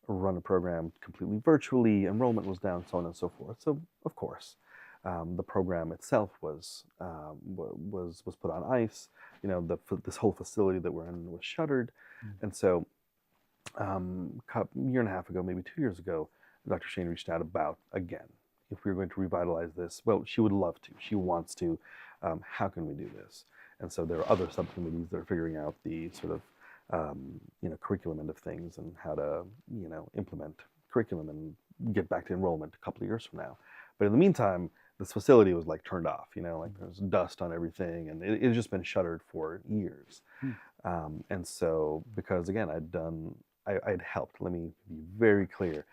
run a program completely virtually. Enrollment was down, so on and so forth. So of course, the program itself was put on ice. You know, this whole facility that we're in was shuttered, and so a year and a half ago, maybe 2 years ago, Dr. Shane reached out about, again, if we were going to revitalize this. Well, she would love to. She wants to. How can we do this? And so there are other subcommittees that are figuring out the sort of curriculum end of things and how to implement curriculum and get back to enrollment a couple of years from now. But in the meantime, this facility was like turned off. You know, like there's dust on everything, and it had just been shuttered for years. And so, because again, I'd helped. Let me be very clear.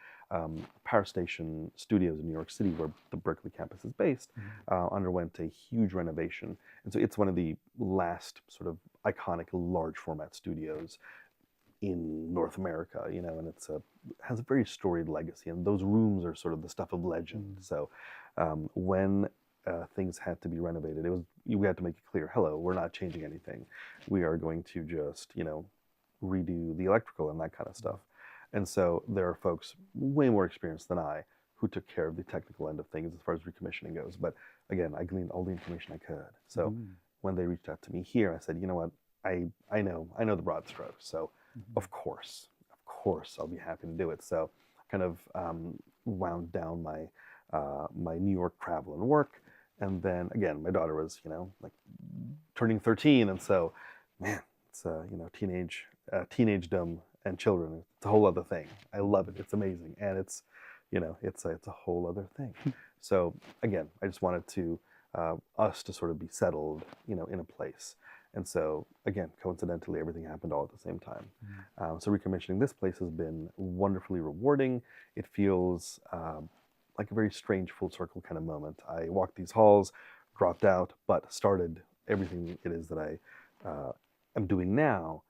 Power Station Studios in New York City, where the Berklee campus is based, underwent a huge renovation. And so it's one of the last sort of iconic large format studios in North America, you know, and has a very storied legacy. And those rooms are sort of the stuff of legend. So when things had to be renovated, we had to make it clear, hello, we're not changing anything. We are going to just, redo the electrical and that kind of stuff. And so there are folks way more experienced than I who took care of the technical end of things as far as recommissioning goes. But again, I gleaned all the information I could. So when they reached out to me here, I said, you know what, I know the broad strokes. So of course, I'll be happy to do it. So I kind of wound down my New York travel and work. And then again, my daughter was, like turning 13. And so, man, it's, teenagedom and children, it's a whole other thing. I love it. It's amazing. And it's a whole other thing. So again, I just wanted to, us to sort of be settled, in a place. And so again, coincidentally, everything happened all at the same time. So recommissioning this place has been wonderfully rewarding. It feels like a very strange full circle kind of moment. I walked these halls, dropped out, but started everything it is that I am doing now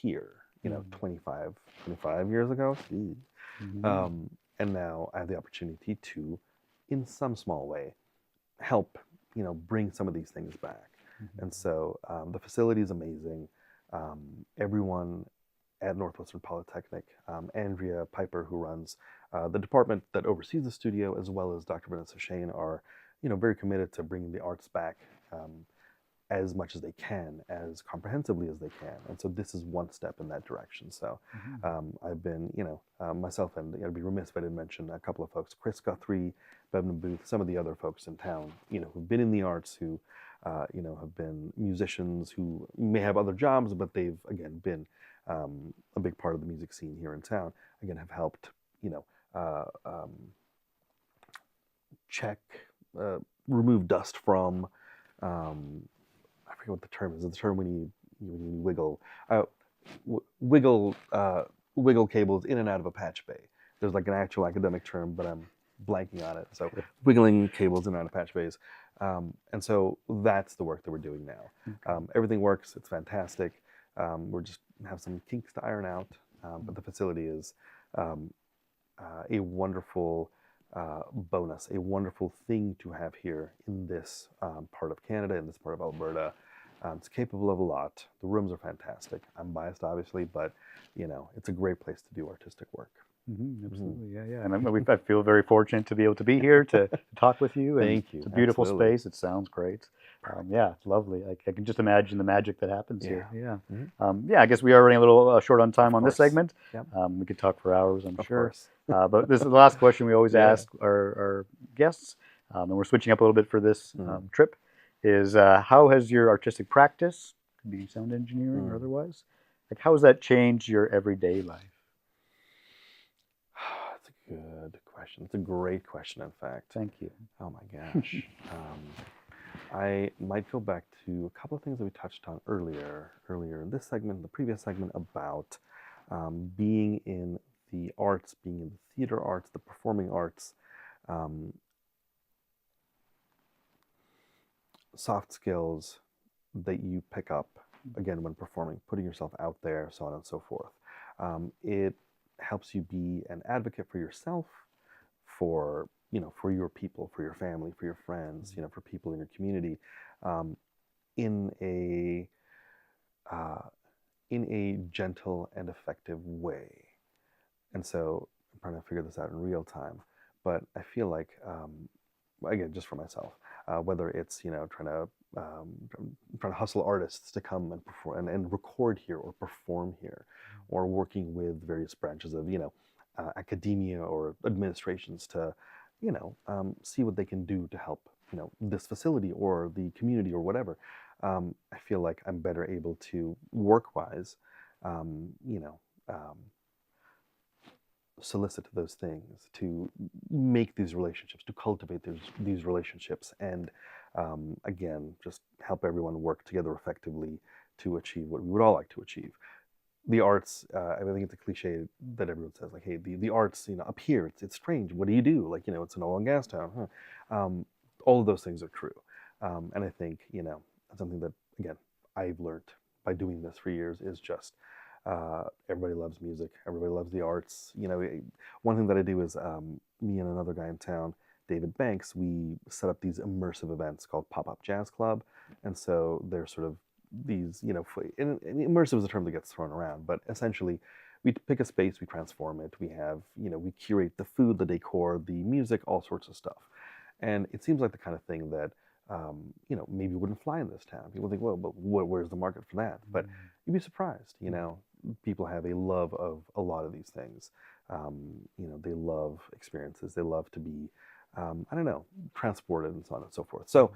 here, 25 years ago. And now I have the opportunity to, in some small way, help, bring some of these things back. And so the facility is amazing. Everyone at Northwestern Polytechnic, Andrea Piper, who runs the department that oversees the studio, as well as Dr. Vanessa Shane, are very committed to bringing the arts back as much as they can, as comprehensively as they can. And so this is one step in that direction. So I've been, myself, and I'd be remiss if I didn't mention a couple of folks, Chris Guthrie, Bevan Booth, some of the other folks in town, who've been in the arts, who, have been musicians, who may have other jobs, but they've, again, been a big part of the music scene here in town, again, have helped, check, remove dust from, I forget what the term is. It's the term when you wiggle, wiggle cables in and out of a patch bay. There's like an actual academic term, but I'm blanking on it. So wiggling cables in and out of patch bays. And so that's the work that we're doing now. Everything works. It's fantastic. We're just have some kinks to iron out. But the facility is a wonderful bonus, a wonderful thing to have here in this part of Canada, in this part of Alberta. It's capable of a lot. The rooms are fantastic. I'm biased, obviously, but it's a great place to do artistic work. Absolutely, yeah. And I feel very fortunate to be able to be here to talk with you. And Thank you. It's a beautiful Absolutely. space. It sounds great. Yeah, it's lovely. I can just imagine the magic that happens here. Yeah. I guess we are running a little short on time on this segment. Yep. We could talk for hours, I'm sure. Course. But this is the last question we always ask our guests, and we're switching up a little bit for this trip, is how has your artistic practice, could be sound engineering or otherwise, how has that changed your everyday life? That's a good question. It's a great question, in fact. Thank you. Oh my gosh. I might go back to a couple of things that we touched on earlier in this segment, the previous segment, about being in the arts, being in the theater arts, the performing arts, soft skills that you pick up, again, when performing, putting yourself out there, so on and so forth. It helps you be an advocate for yourself, for your people, for your family, for your friends, for people in your community. in a uh, gentle and effective way. And so I'm trying to figure this out in real time. But I feel like, again, just for myself, whether it's trying to hustle artists to come and perform and record here or perform here, or working with various branches of academia or administrations to see what they can do to help this facility or the community or whatever. I feel like I'm better able to work-wise, solicit those things, to make these relationships, to cultivate these relationships, and again, just help everyone work together effectively to achieve what we would all like to achieve. The arts, I think it's a cliche that everyone says, like, hey, the arts, up here, it's strange. What do you do? Like, it's an oil and gas town. Huh? All of those things are true. And I think, something that, again, I've learned by doing this for years is just everybody loves music. Everybody loves the arts. One thing that I do is me and another guy in town, David Banks, we set up these immersive events called Pop-Up Jazz Club. And so they're sort of these, and immersive is a term that gets thrown around, but essentially we pick a space, we transform it, we have, we curate the food, the decor, the music, all sorts of stuff. And it seems like the kind of thing that, maybe wouldn't fly in this town. People think, well, but where's the market for that? But you'd be surprised, people have a love of a lot of these things. They love experiences. They love to be, transported and so on and so forth. So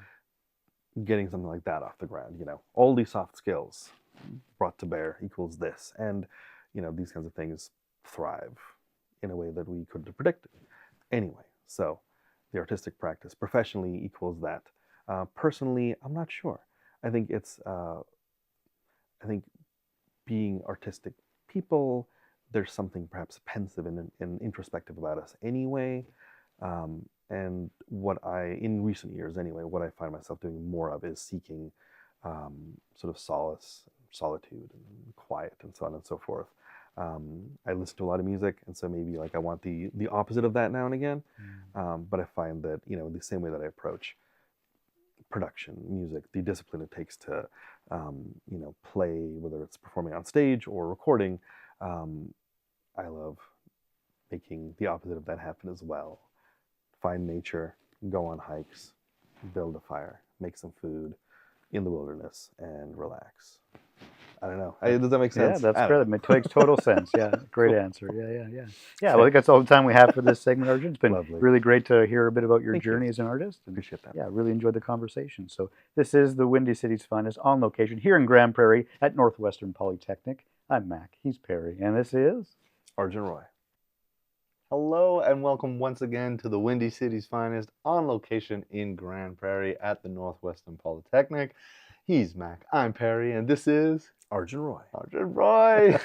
getting something like that off the ground, all these soft skills brought to bear equals this. And, these kinds of things thrive in a way that we couldn't have predicted. Anyway, so the artistic practice professionally equals that. Personally, I'm not sure. I think it's, being artistic people, there's something perhaps pensive and introspective about us anyway. And in recent years anyway, what I find myself doing more of is seeking sort of solace, solitude, and quiet, and so on and so forth. I listen to a lot of music, and so maybe like I want the opposite of that now and again. But I find that, in the same way that I approach production, music, the discipline it takes to, play, whether it's performing on stage or recording, I love making the opposite of that happen as well. Find nature, go on hikes, build a fire, make some food in the wilderness, and relax. I don't know. Does that make sense? Yeah, that's fair. That makes total sense. Yeah, great answer. Yeah. Well, I think that's all the time we have for this segment, Arjun. It's been Lovely. Really great to hear a bit about your Thank journey you. as an artist. And, Appreciate that. Yeah, really enjoyed the conversation. So this is the Windy City's Finest on location here in Grand Prairie at Northwestern Polytechnic. I'm Mac. He's Perry. And this is Arjun Roy. Hello and welcome once again to the Windy City's Finest on location in Grand Prairie at the Northwestern Polytechnic. He's Mac, I'm Perry, and this is Arjun Roy. Arjun Roy.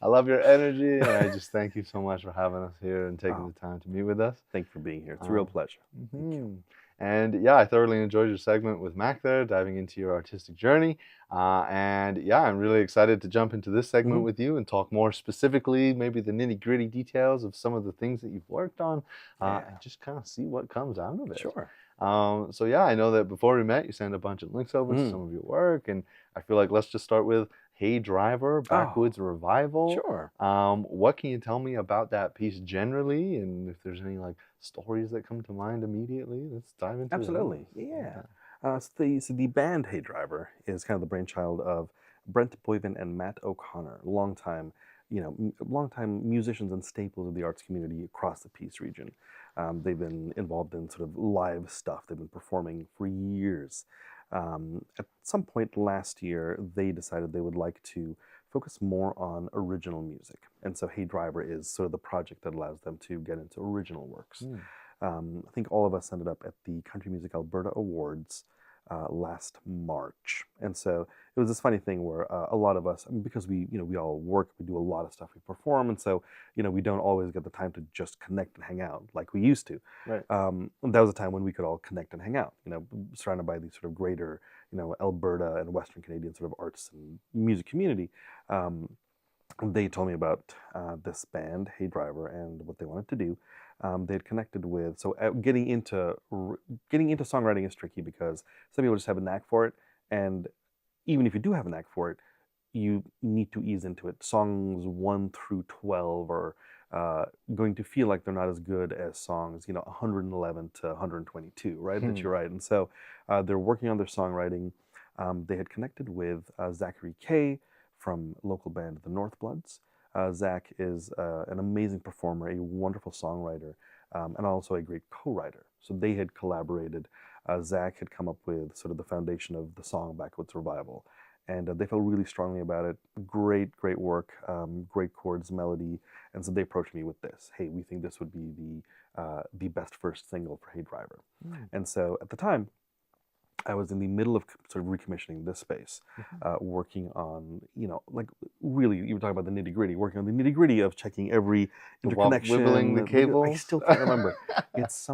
I love your energy, and I just thank you so much for having us here and taking the time to meet with us. Thank you for being here. It's a real pleasure. Thank you. And yeah, I thoroughly enjoyed your segment with Mac there, diving into your artistic journey. And yeah, I'm really excited to jump into this segment with you and talk more specifically, maybe the nitty-gritty details of some of the things that you've worked on, and just kind of see what comes out of it. Sure. So yeah, I know that before we met, you sent a bunch of links over to some of your work, and I feel like let's just start with Hey Driver, Backwoods Revival. Sure. What can you tell me about that piece generally, and if there's any like stories that come to mind immediately? Let's dive into Absolutely. that. Yeah. So the band Hey Driver is kind of the brainchild of Brent Boyven and Matt O'Connor, longtime musicians and staples of the arts community across the Peace region. They've been involved in sort of live stuff. They've been performing for years. At some point last year, they decided they would like to focus more on original music. And so Hey Driver is sort of the project that allows them to get into original works. I think all of us ended up at the Country Music Alberta Awards last March. And so it was this funny thing where a lot of us, because we all work, we do a lot of stuff, we perform, and so, we don't always get the time to just connect and hang out like we used to. Right. That was a time when we could all connect and hang out, surrounded by these sort of greater, Alberta and Western Canadian sort of arts and music community. They told me about this band, Hey Driver, and what they wanted to do. They had connected with, so getting into songwriting is tricky because some people just have a knack for it, And even if you do have a knack for it, you need to ease into it. Songs 1 through 12 are going to feel like they're not as good as songs, 111 to 122, right? That you write. And so they're working on their songwriting. They had connected with Zachary Kay from local band The Northbloods. Zach is an amazing performer, a wonderful songwriter, and also a great co-writer. So they had collaborated. Zach had come up with sort of the foundation of the song Backwoods Revival. And they felt really strongly about it. Great work, great chords, melody. And so they approached me with this. Hey, we think this would be the best first single for Hey Driver. And so at the time, I was in the middle of sort of recommissioning this space, working on, like really, you were talking about the nitty gritty, working on the nitty gritty of checking every interconnection. Wibbling the cable. I still can't remember. It's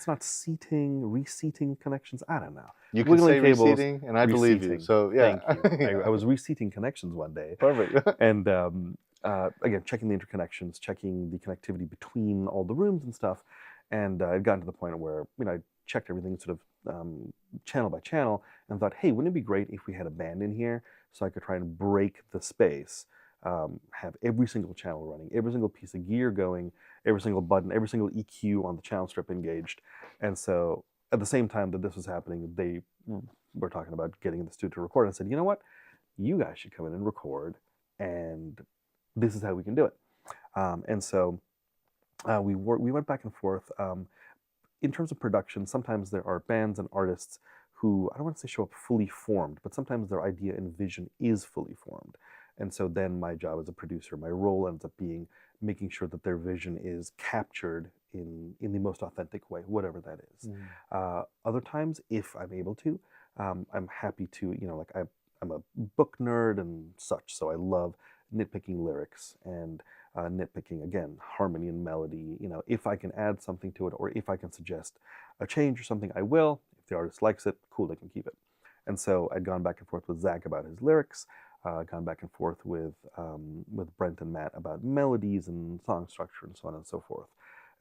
not seating, reseating connections. I don't know. You can say reseating, and I believe you. So yeah. Thank you. I was reseating connections one day. Perfect. And again, checking the interconnections, checking the connectivity between all the rooms and stuff. And I'd gotten to the point where, I checked everything sort of channel by channel and thought, hey, wouldn't it be great if we had a band in here so I could try and break the space, have every single channel running, every single piece of gear going, every single button, every single EQ on the channel strip engaged. And so at the same time that this was happening, they were talking about getting in the studio to record. I said, you know what? You guys should come in and record, and this is how we can do it. And so we went back and forth. In terms of production, sometimes there are bands and artists who, I don't want to say show up fully formed, but sometimes their idea and vision is fully formed. And so then my job as a producer, my role ends up being making sure that their vision is captured in the most authentic way, whatever that is. Other times, if I'm able to, I'm happy to, like I'm a book nerd and such, so I love nitpicking lyrics and nitpicking, again, harmony and melody. If I can add something to it, or if I can suggest a change or something, I will. If the artist likes it, cool, they can keep it. And so I'd gone back and forth with Zach about his lyrics, gone back and forth with Brent and Matt about melodies and song structure and so on and so forth.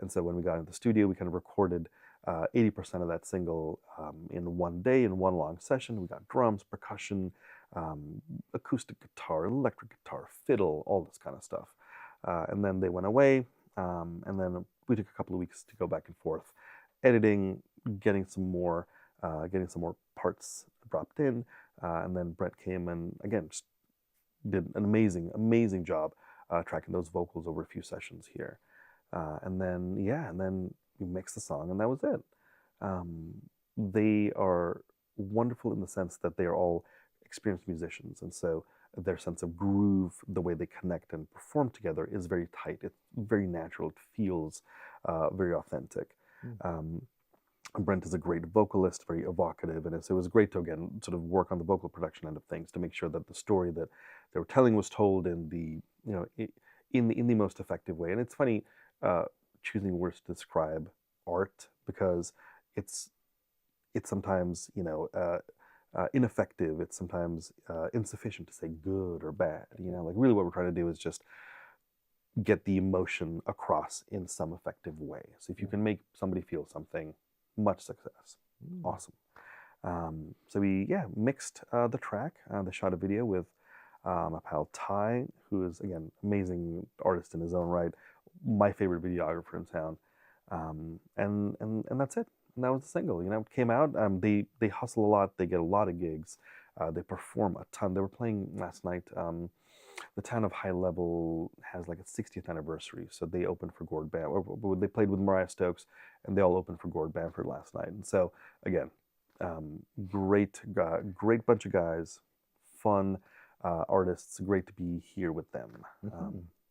And so when we got into the studio, we kind of recorded 80% of that single in one day, in one long session. We got drums, percussion, acoustic guitar, electric guitar, fiddle, all this kind of stuff. And then they went away, and then we took a couple of weeks to go back and forth, editing, getting some more parts dropped in, and then Brett came and again just did an amazing job tracking those vocals over a few sessions here, and then we mixed the song, and that was it. They are wonderful in the sense that they are all experienced musicians, and so their sense of groove, the way they connect and perform together, is very tight. It's very natural. It feels very authentic. Brent is a great vocalist, very evocative, and so it was great to again sort of work on the vocal production end of things to make sure that the story that they were telling was told in the in the most effective way. And it's funny choosing words to describe art, because it's sometimes ineffective. It's sometimes insufficient to say good or bad. Like really what we're trying to do is just get the emotion across in some effective way. So if you can make somebody feel something, much success. Awesome. So we mixed the track. They shot a video with my pal Ty, who is again amazing artist in his own right, my favorite videographer in town. And that's it. And that was the single. It came out. They hustle a lot. They get a lot of gigs. They perform a ton. They were playing last night. The town of High Level has like its 60th anniversary, so they opened for Gord Bamford. They played with Mariah Stokes, and they all opened for Gord Bamford last night. And so again, great bunch of guys, fun artists. Great to be here with them.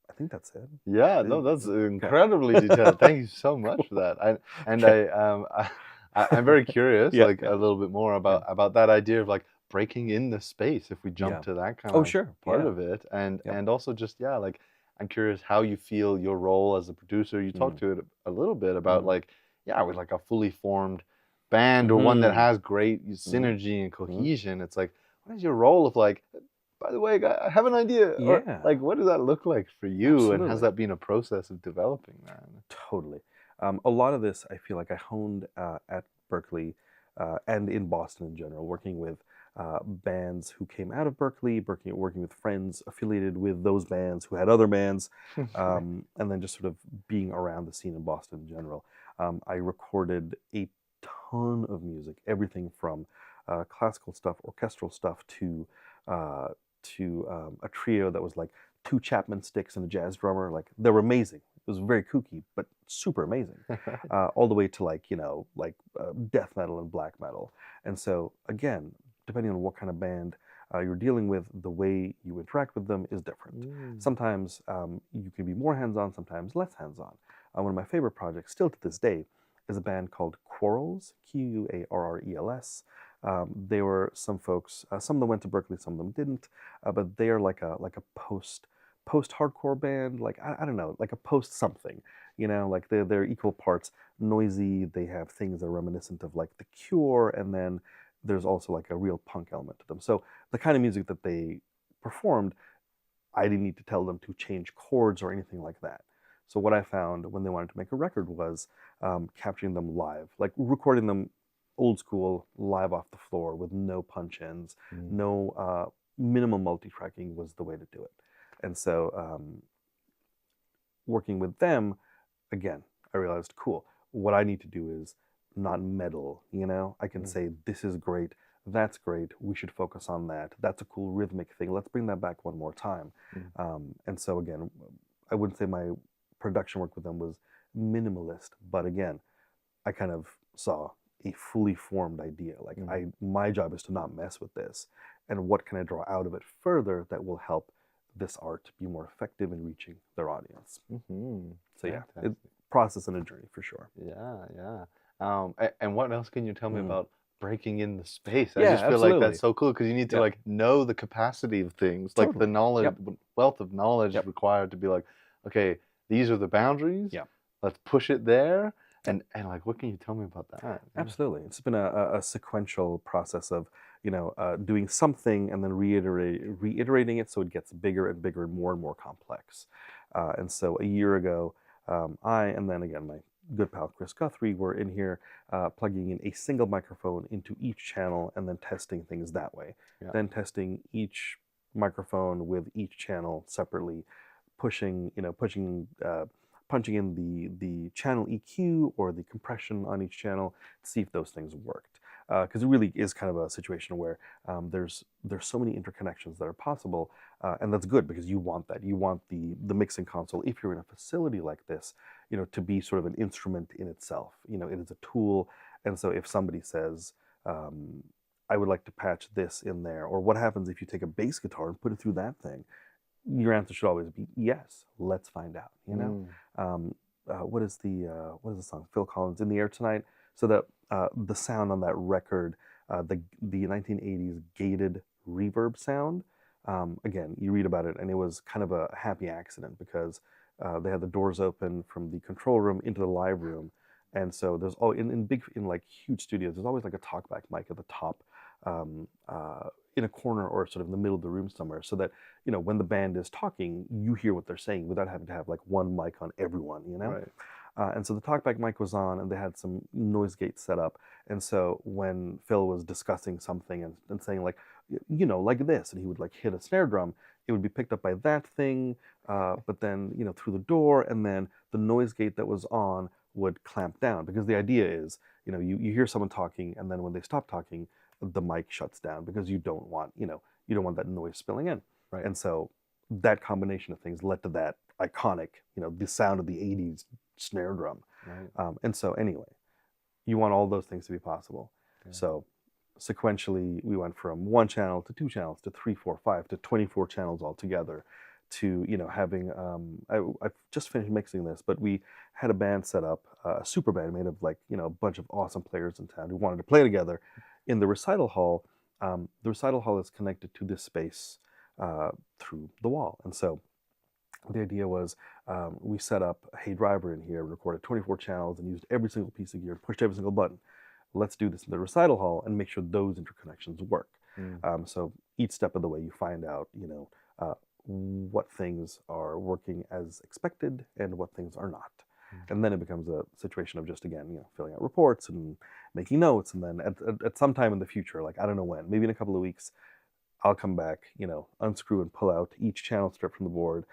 I think that's it. Yeah, no, that's incredibly detailed. Thank you so much for that. I'm very curious, like a little bit more about that idea of like breaking in the space. If we jump to that kind of part of it, and also just like I'm curious how you feel your role as a producer. You talked to it a little bit about like with like a fully formed band or one that has great synergy and cohesion. It's like, what is your role of like? By the way, I have an idea. Or, like, what does that look like for you? Absolutely. And has that been a process of developing that? Totally. A lot of this, I feel like I honed at Berklee and in Boston in general, working with bands who came out of Berklee, working with friends affiliated with those bands who had other bands, and then just sort of being around the scene in Boston in general. I recorded a ton of music, everything from classical stuff, orchestral stuff, to a trio that was like 2 Chapman sticks and a jazz drummer. Like, they were amazing. It was very kooky, but super amazing. All the way to like, death metal and black metal. And so again, depending on what kind of band you're dealing with, the way you interact with them is different. Sometimes you can be more hands-on, sometimes less hands-on. One of my favorite projects, still to this day, is a band called Quarrels, Q-U-A-R-R-E-L-S. They were some folks, some of them went to Berklee, some of them didn't, but they are like a post-hardcore band, like, I don't know, like a post-something, like they're equal parts noisy. They have things that are reminiscent of like The Cure, and then there's also like a real punk element to them. So the kind of music that they performed, I didn't need to tell them to change chords or anything like that. So what I found when they wanted to make a record was capturing them live, like recording them old school, live off the floor with no punch-ins, no minimal multi-tracking was the way to do it. And so working with them, again, I realized, cool, what I need to do is not meddle, I can say, this is great, that's great, we should focus on that, that's a cool rhythmic thing, let's bring that back one more time. And so again, I wouldn't say my production work with them was minimalist, but again, I kind of saw a fully formed idea. Like, my job is to not mess with this, and what can I draw out of it further that will help this art be more effective in reaching their audience. So yeah, process and a journey for sure. Yeah. And what else can you tell me about breaking in the space? I Yeah, just feel absolutely. like that's so cool, because you need to like know the capacity of things, like the knowledge, wealth of knowledge required to be like, okay, these are the boundaries. Let's push it there. And like, what can you tell me about that? Absolutely. It's been a sequential process of, doing something and then reiterating it so it gets bigger and bigger and more complex. And so a year ago, I, and then again, my good pal Chris Guthrie, were in here plugging in a single microphone into each channel and then testing things that way. Then testing each microphone with each channel separately, punching in the channel EQ or the compression on each channel to see if those things worked. Because it really is kind of a situation where there's so many interconnections that are possible, and that's good, because you want that. You want the mixing console, if you're in a facility like this, to be sort of an instrument in itself. It is a tool, and so if somebody says, I would like to patch this in there, or what happens if you take a bass guitar and put it through that thing, your answer should always be yes. Let's find out. What is the song? Phil Collins, "In the Air Tonight." So that the sound on that record, the 1980s gated reverb sound. Again, you read about it, and it was kind of a happy accident, because they had the doors open from the control room into the live room, and so there's in like huge studios, there's always like a talkback mic at the top. In a corner or sort of in the middle of the room somewhere, so that when the band is talking, you hear what they're saying without having to have like one mic on everyone. Right. And so the talkback mic was on, and they had some noise gates set up. And so when Phil was discussing something and saying like, like this, and he would like hit a snare drum, it would be picked up by that thing, but then through the door, and then the noise gate that was on would clamp down, because the idea is you hear someone talking, and then when they stop talking, the mic shuts down, because you don't want that noise spilling in. Right. And so that combination of things led to that iconic, the sound of the 80s snare drum. Right. And so anyway, you want all those things to be possible. So sequentially, we went from 1 channel to 2 channels to 3, 4, 5 to 24 channels altogether, to having I've just finished mixing this, but we had a band set up, a super band made of like a bunch of awesome players in town who wanted to play together in the recital hall. The recital hall is connected to this space through the wall, and so the idea was we set up a Hey Driver in here, recorded 24 channels, and used every single piece of gear, pushed every single button. Let's do this in the recital hall and make sure those interconnections work. So each step of the way, you find out, what things are working as expected and what things are not. And then it becomes a situation of just, again, filling out reports and making notes. And then at some time in the future, like, I don't know when, maybe in a couple of weeks, I'll come back, unscrew and pull out each channel strip from the board,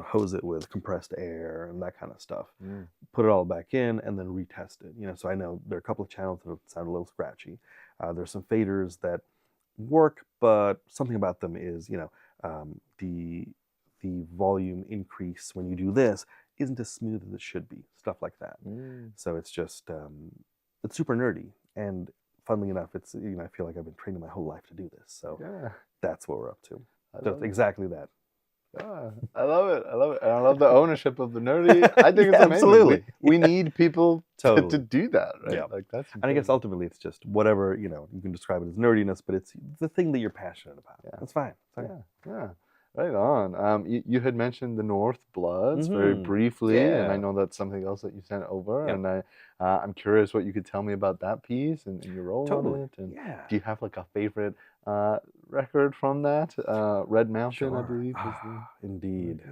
hose it with compressed air and that kind of stuff. Put it all back in and then retest it. So I know there are a couple of channels that sound a little scratchy. There's some faders that work, but something about them is, the volume increase when you do this isn't as smooth as it should be. Stuff like that. So it's just it's super nerdy, and funnily enough, it's I feel like I've been training my whole life to do this. So that's what we're up to. Just exactly that. Yeah, I love it. I love it. And I love the ownership of the nerdy. I think it's amazing. Absolutely. We need people Totally. to do that, right? Yeah. Like that's. And I guess ultimately it's just whatever, you can describe it as nerdiness, but it's the thing that you're passionate about. Yeah. That's fine. Yeah. Right on. You had mentioned the North Bloods very briefly, and I know that's something else that you sent over. Yep. And I'm curious what you could tell me about that piece and your role on it. And do you have like a favorite record from that? Red Mountain, I believe. Indeed.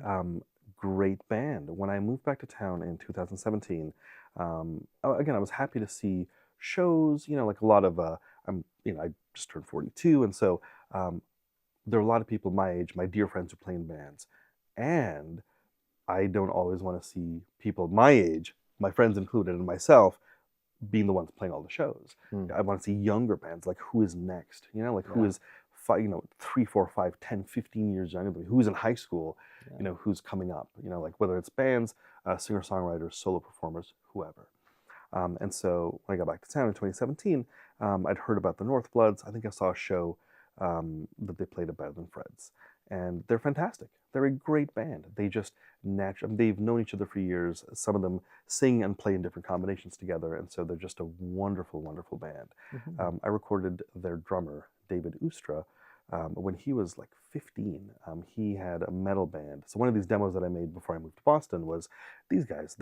Great band. When I moved back to town in 2017, again, I was happy to see shows. Like a lot of I just turned 42, and so. There are a lot of people my age, my dear friends who play in bands, and I don't always want to see people my age, my friends included, and myself, being the ones playing all the shows. I want to see younger bands, like who is next, who is 3, 4, 5, 10, 15 years younger than me, who's in high school, who's coming up, like whether it's bands, singer-songwriters, solo performers, whoever. And so when I got back to town in 2017, I'd heard about the North Bloods. I think I saw a show that they played at Better Than Fred's, and they're fantastic. They're a great band. They just they've known each other for years. Some of them sing and play in different combinations together, and so they're just a wonderful, wonderful band. I recorded their drummer, David Ustra, when he was like 15. He had a metal band. So one of these demos that I made before I moved to Boston was these guys.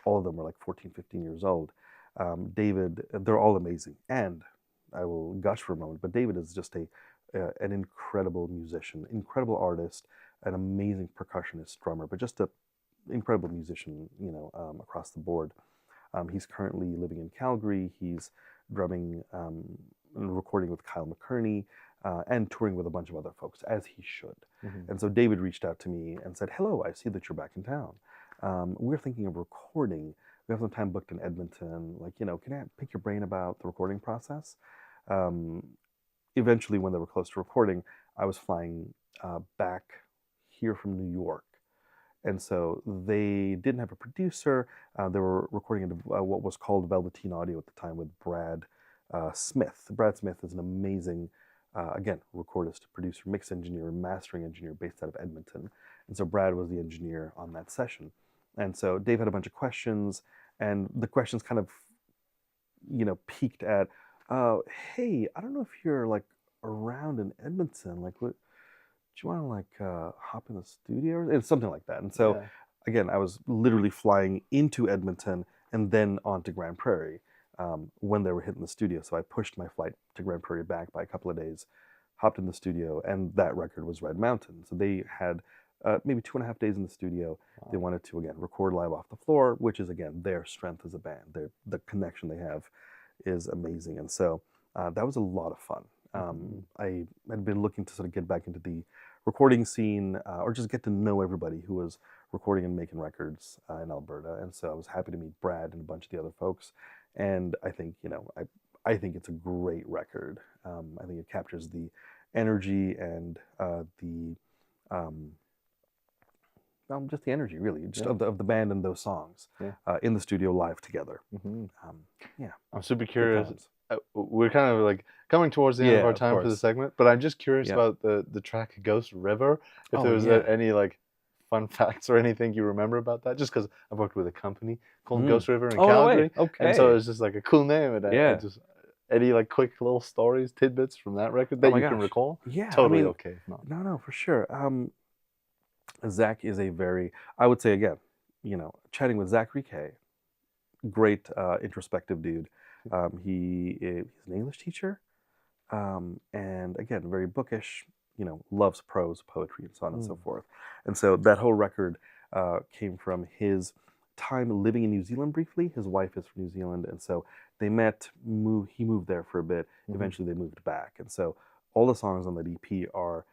All of them were like 14, 15 years old. David, they're all amazing, and I will gush for a moment, but David is just an incredible musician, incredible artist, an amazing percussionist, drummer, but just an incredible musician, across the board. He's currently living in Calgary. He's drumming and recording with Kyle McCurney and touring with a bunch of other folks, as he should. And so David reached out to me and said, "Hello, I see that you're back in town. We're thinking of recording. We have some time booked in Edmonton. Can I pick your brain about the recording process?" Eventually, when they were close to recording, I was flying back here from New York. And so they didn't have a producer. They were recording into what was called Velveteen Audio at the time with Brad Smith. Brad Smith is an amazing, again, recordist, producer, mix engineer, mastering engineer based out of Edmonton. And so Brad was the engineer on that session. And so Dave had a bunch of questions, and the questions kind of, peaked at, hey, I don't know if you're like around in Edmonton, like what, do you want to like hop in the studio? It's something like that. And so again, I was literally flying into Edmonton and then on to Grand Prairie when they were hitting the studio. So I pushed my flight to Grand Prairie back by a couple of days, hopped in the studio, and that record was Red Mountain. So they had maybe 2.5 days in the studio. They wanted to, again, record live off the floor, which is, again, their strength as a band. The connection they have is amazing. And so that was a lot of fun. I had been looking to sort of get back into the recording scene or just get to know everybody who was recording and making records in Alberta. And so I was happy to meet Brad and a bunch of the other folks. And I think, I think it's a great record. I think it captures the energy and just the energy, really, just of the band and those songs in the studio live together. I'm super curious. We're kind of like coming towards the end of our time for the segment, but I'm just curious about the track Ghost River. If there was any like fun facts or anything you remember about that, just because I've worked with a company called Ghost River in Calgary. And so it's just like a cool name. And I just any like quick little stories, tidbits from that record that you can recall? Totally okay. If not. No, for sure. Zach is a very, I would say again, chatting with Zach Riquet, great introspective dude. He's an English teacher, and again, very bookish, loves prose, poetry, and so on and so forth. And so that whole record came from his time living in New Zealand briefly. His wife is from New Zealand, and so they met. He moved there for a bit. Eventually, they moved back, and so all the songs on that EP are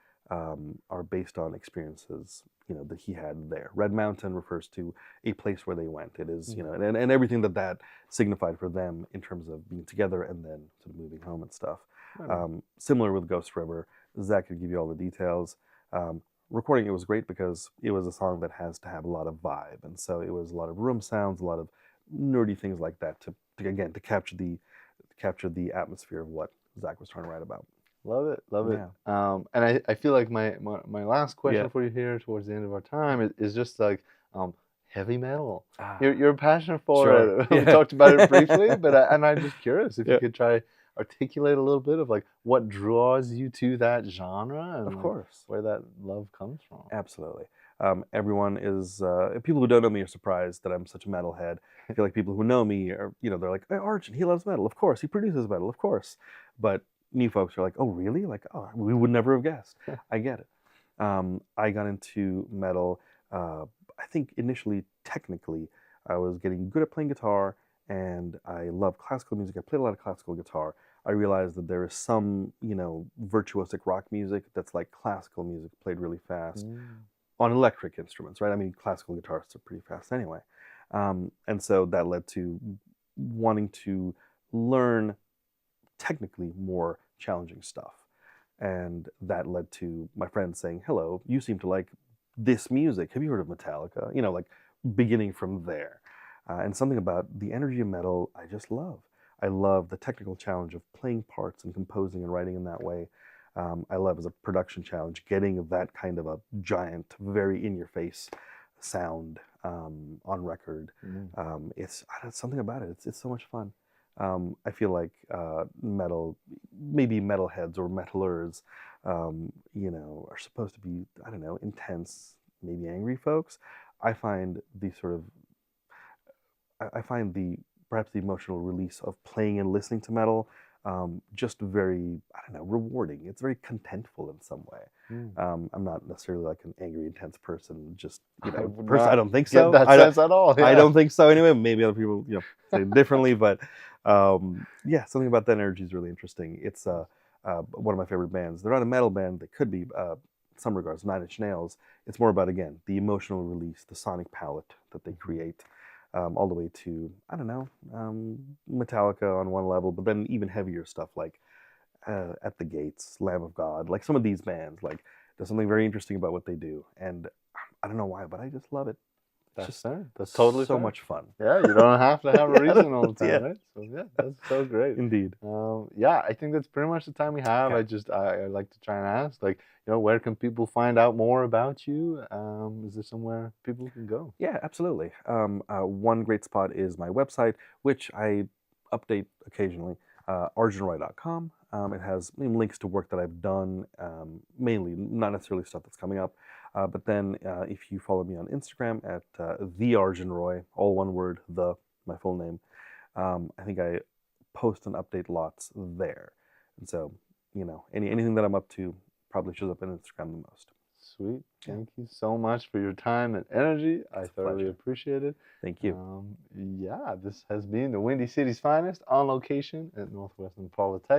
based on experiences, that he had there. Red Mountain refers to a place where they went. It is, and everything that signified for them in terms of being together and then sort of moving home and stuff. Similar with Ghost River, Zach could give you all the details. Recording it was great because it was a song that has to have a lot of vibe, and so it was a lot of room sounds, a lot of nerdy things like that to capture the atmosphere of what Zach was trying to write about. Love it, love it. And I feel like my last question for you here towards the end of our time is just like heavy metal. You're passionate for it. We talked about it briefly, but I'm just curious if you could try articulate a little bit of like what draws you to that genre and of course where that love comes from. Absolutely. Everyone is people who don't know me are surprised that I'm such a metalhead. I feel like people who know me are, they're like, hey, Arjun, he loves metal. Of course, he produces metal. Of course. But new folks are like, oh, really? Like, oh, we would never have guessed. I get it. I got into metal, I think initially, technically, I was getting good at playing guitar, and I love classical music. I played a lot of classical guitar. I realized that there is some, virtuosic rock music that's like classical music played really fast on electric instruments, right? I mean, classical guitarists are pretty fast anyway. And so that led to wanting to learn technically more challenging stuff. And that led to my friends saying, hello, you seem to like this music. Have you heard of Metallica? Like beginning from there. And something about the energy of metal I just love. I love the technical challenge of playing parts and composing and writing in that way. I love as a production challenge getting that kind of a giant, very in-your-face sound on record. It's something about it. It's so much fun. I feel like metal, maybe metalheads or metalers, are supposed to be, I don't know, intense, maybe angry folks. I find perhaps the emotional release of playing and listening to metal just very, I don't know, rewarding. It's very contentful in some way. I'm not necessarily like an angry, intense person. Just I don't think so. Get that sense at all. Yeah. I don't think so. Anyway, maybe other people say differently, but something about that energy is really interesting. It's one of my favorite bands. They're not a metal band. They could be, in some regards, 9 Inch Nails. It's more about, again, the emotional release, the sonic palette that they create. All the way to, I don't know, Metallica on one level, but then even heavier stuff like At the Gates, Lamb of God, like some of these bands, like there's something very interesting about what they do. And I don't know why, but I just love it. That's fair. That's totally so fair. much fun. Yeah, you don't have to have a reason all the time, right? So yeah, that's so great. Indeed. I think that's pretty much the time we have. Okay. I like to try and ask, like, where can people find out more about you? Is there somewhere people can go? Yeah, absolutely. One great spot is my website, which I update occasionally, arjunroy.com. It has links to work that I've done, mainly, not necessarily stuff that's coming up. But then if you follow me on Instagram at the Arjun Roy, all one word, my full name, I think I post and update lots there. And so, anything that I'm up to probably shows up on Instagram the most. Sweet. Thank you so much for your time and energy. I thoroughly appreciate it. Thank you. This has been the Windy City's finest on location at Northwestern Polytechnic.